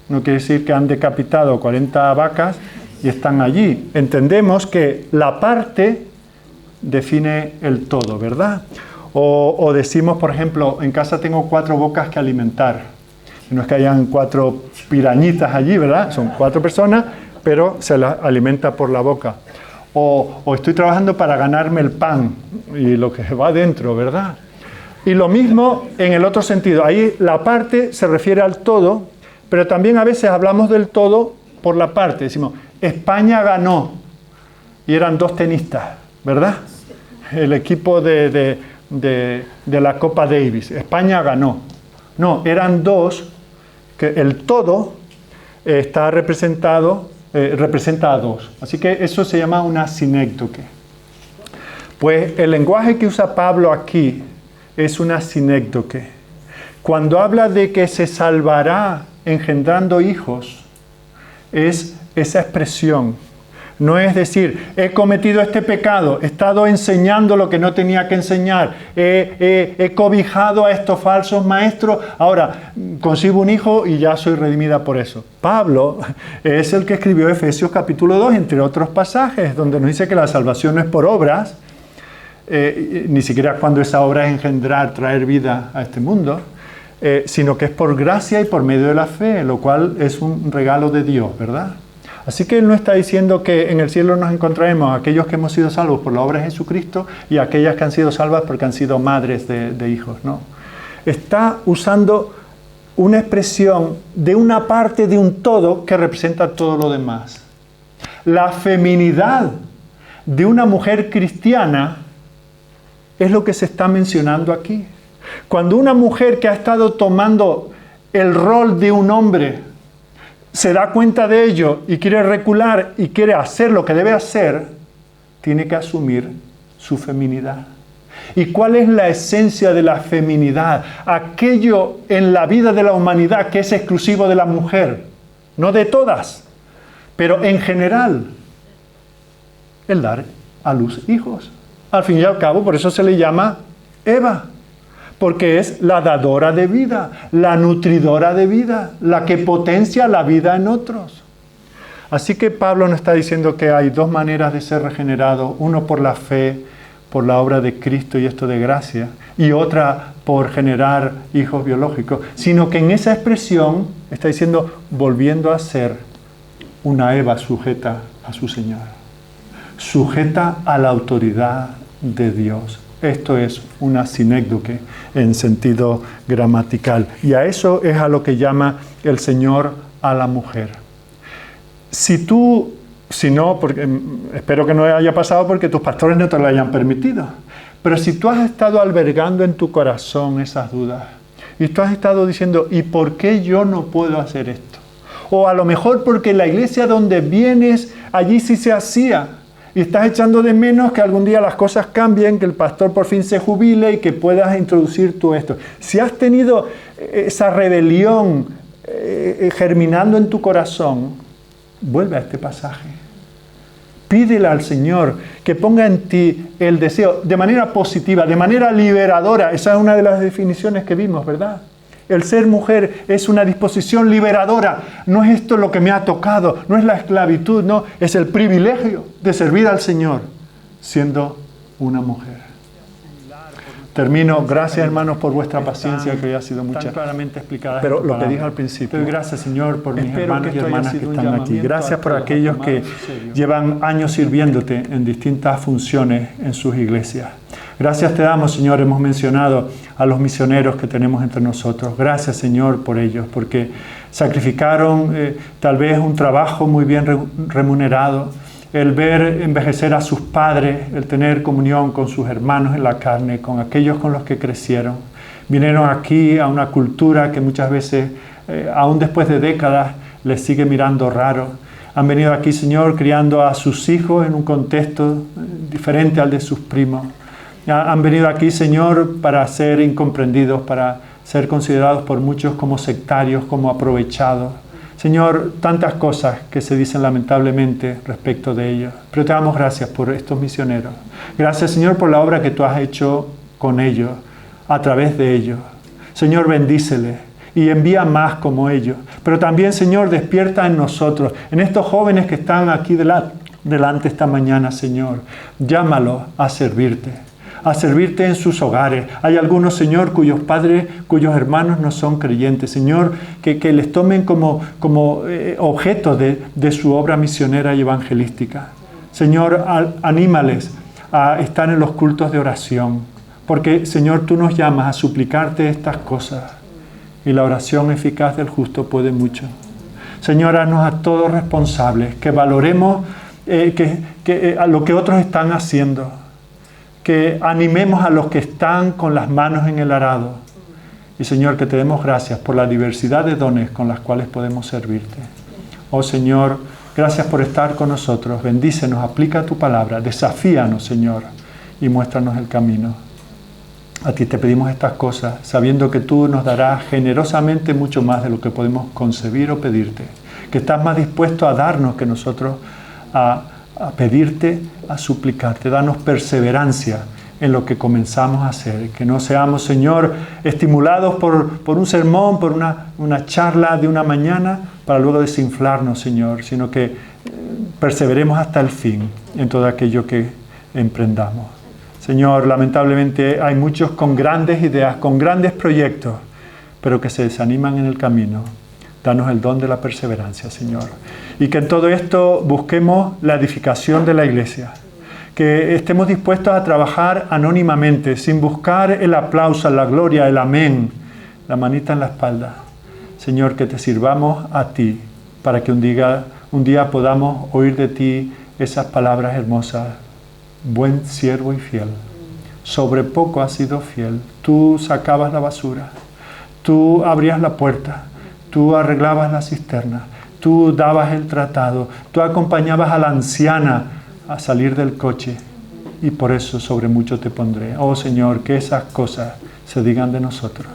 No quiere decir que han decapitado 40 vacas y están allí. Entendemos que la parte define el todo, ¿verdad? O decimos, por ejemplo, en casa tengo 4 bocas que alimentar. No es que hayan 4 pirañitas allí, ¿verdad? Son 4 personas, pero se las alimenta por la boca. O estoy trabajando para ganarme el pan y lo que va dentro, ¿verdad? Y lo mismo en el otro sentido. Ahí la parte se refiere al todo, pero también a veces hablamos del todo por la parte. Decimos, España ganó. Y eran 2 tenistas, ¿verdad? El equipo de la Copa Davis. España ganó. No, eran 2, que el todo está representa a 2. Así que eso se llama una sinécdoque. Pues el lenguaje que usa Pablo aquí es una sinécdoque. Cuando habla de que se salvará engendrando hijos, es esa expresión. No es decir, he cometido este pecado, he estado enseñando lo que no tenía que enseñar, he cobijado a estos falsos maestros, ahora concibo un hijo y ya soy redimida por eso. Pablo es el que escribió Efesios capítulo 2, entre otros pasajes, donde nos dice que la salvación no es por obras, ni siquiera cuando esa obra es engendrar, traer vida a este mundo, sino que es por gracia y por medio de la fe, lo cual es un regalo de Dios, ¿verdad? Así que él no está diciendo que en el cielo nos encontraremos aquellos que hemos sido salvos por la obra de Jesucristo y aquellas que han sido salvas porque han sido madres de hijos, no. Está usando una expresión de una parte de un todo que representa todo lo demás. La feminidad de una mujer cristiana es lo que se está mencionando aquí. Cuando una mujer que ha estado tomando el rol de un hombre se da cuenta de ello y quiere recular y quiere hacer lo que debe hacer, tiene que asumir su feminidad. ¿Y cuál es la esencia de la feminidad? Aquello en la vida de la humanidad que es exclusivo de la mujer, no de todas, pero en general, el dar a luz hijos. Al fin y al cabo, por eso se le llama Eva. Porque es la dadora de vida, la nutridora de vida, la que potencia la vida en otros. Así que Pablo nos está diciendo que hay 2 maneras de ser regenerado, uno por la fe, por la obra de Cristo y esto de gracia, y otra por generar hijos biológicos, sino que en esa expresión está diciendo volviendo a ser una Eva sujeta a su Señor, sujeta a la autoridad de Dios. Esto es una sinécdoque en sentido gramatical. Y a eso es a lo que llama el Señor a la mujer. Si no, porque espero que no haya pasado porque tus pastores no te lo hayan permitido. Pero si tú has estado albergando en tu corazón esas dudas, y tú has estado diciendo, ¿y por qué yo no puedo hacer esto? O a lo mejor porque la iglesia donde vienes, allí sí se hacía. Y estás echando de menos que algún día las cosas cambien, que el pastor por fin se jubile y que puedas introducir tú esto. Si has tenido esa rebelión germinando en tu corazón, vuelve a este pasaje. Pídele al Señor que ponga en ti el deseo de manera positiva, de manera liberadora. Esa es una de las definiciones que vimos, ¿verdad? El ser mujer es una disposición liberadora. No es esto lo que me ha tocado, no es la esclavitud, no, es el privilegio de servir al Señor siendo una mujer. Termino. Gracias, hermanos, por vuestra paciencia, que hoy ha sido mucha. Tan claramente explicada. Pero lo que dije al principio. Doy gracias, Señor, por mis hermanos y hermanas que están aquí. Gracias por aquellos que llevan años sirviéndote en distintas funciones en sus iglesias. Gracias te damos, Señor. Hemos mencionado a los misioneros que tenemos entre nosotros. Gracias, Señor, por ellos, porque sacrificaron tal vez un trabajo muy bien remunerado el ver envejecer a sus padres, el tener comunión con sus hermanos en la carne, con aquellos con los que crecieron. Vinieron aquí a una cultura que muchas veces, aún después de décadas, les sigue mirando raro. Han venido aquí, Señor, criando a sus hijos en un contexto diferente al de sus primos. Han venido aquí, Señor, para ser incomprendidos, para ser considerados por muchos como sectarios, como aprovechados. Señor, tantas cosas que se dicen lamentablemente respecto de ellos. Pero te damos gracias por estos misioneros. Gracias, Señor, por la obra que tú has hecho con ellos, a través de ellos. Señor, bendíceles y envía más como ellos. Pero también, Señor, despierta en nosotros, en estos jóvenes que están aquí delante esta mañana, Señor. Llámalos a servirte en sus hogares. Hay algunos, Señor, cuyos padres, cuyos hermanos no son creyentes. Señor, que les tomen como objeto de su obra misionera y evangelística. Señor, anímales a estar en los cultos de oración, porque, Señor, tú nos llamas a suplicarte estas cosas, y la oración eficaz del justo puede mucho. Señor, haznos a todos responsables, que valoremos a lo que otros están haciendo, que animemos a los que están con las manos en el arado. Y, Señor, que te demos gracias por la diversidad de dones con las cuales podemos servirte. Oh, Señor, gracias por estar con nosotros. Bendícenos, aplica tu palabra, desafíanos, Señor, y muéstranos el camino. A ti te pedimos estas cosas, sabiendo que tú nos darás generosamente mucho más de lo que podemos concebir o pedirte. Que estás más dispuesto a darnos que nosotros a pedirte, a suplicarte. Danos perseverancia en lo que comenzamos a hacer. Que no seamos, Señor, estimulados por un sermón, por una charla de una mañana, para luego desinflarnos, Señor, sino que perseveremos hasta el fin en todo aquello que emprendamos. Señor, lamentablemente hay muchos con grandes ideas, con grandes proyectos, pero que se desaniman en el camino. Danos el don de la perseverancia, Señor. Y que en todo esto busquemos la edificación de la iglesia. Que estemos dispuestos a trabajar anónimamente, sin buscar el aplauso, la gloria, el amén, la manita en la espalda. Señor, que te sirvamos a ti, para que un día podamos oír de ti esas palabras hermosas. Buen siervo y fiel. Sobre poco has sido fiel. Tú sacabas la basura. Tú abrías la puerta. Tú arreglabas la cisterna, tú dabas el tratado, tú acompañabas a la anciana a salir del coche, y por eso sobre mucho te pondré. Oh, Señor, que esas cosas se digan de nosotros.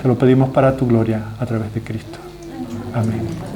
Te lo pedimos para tu gloria a través de Cristo. Amén.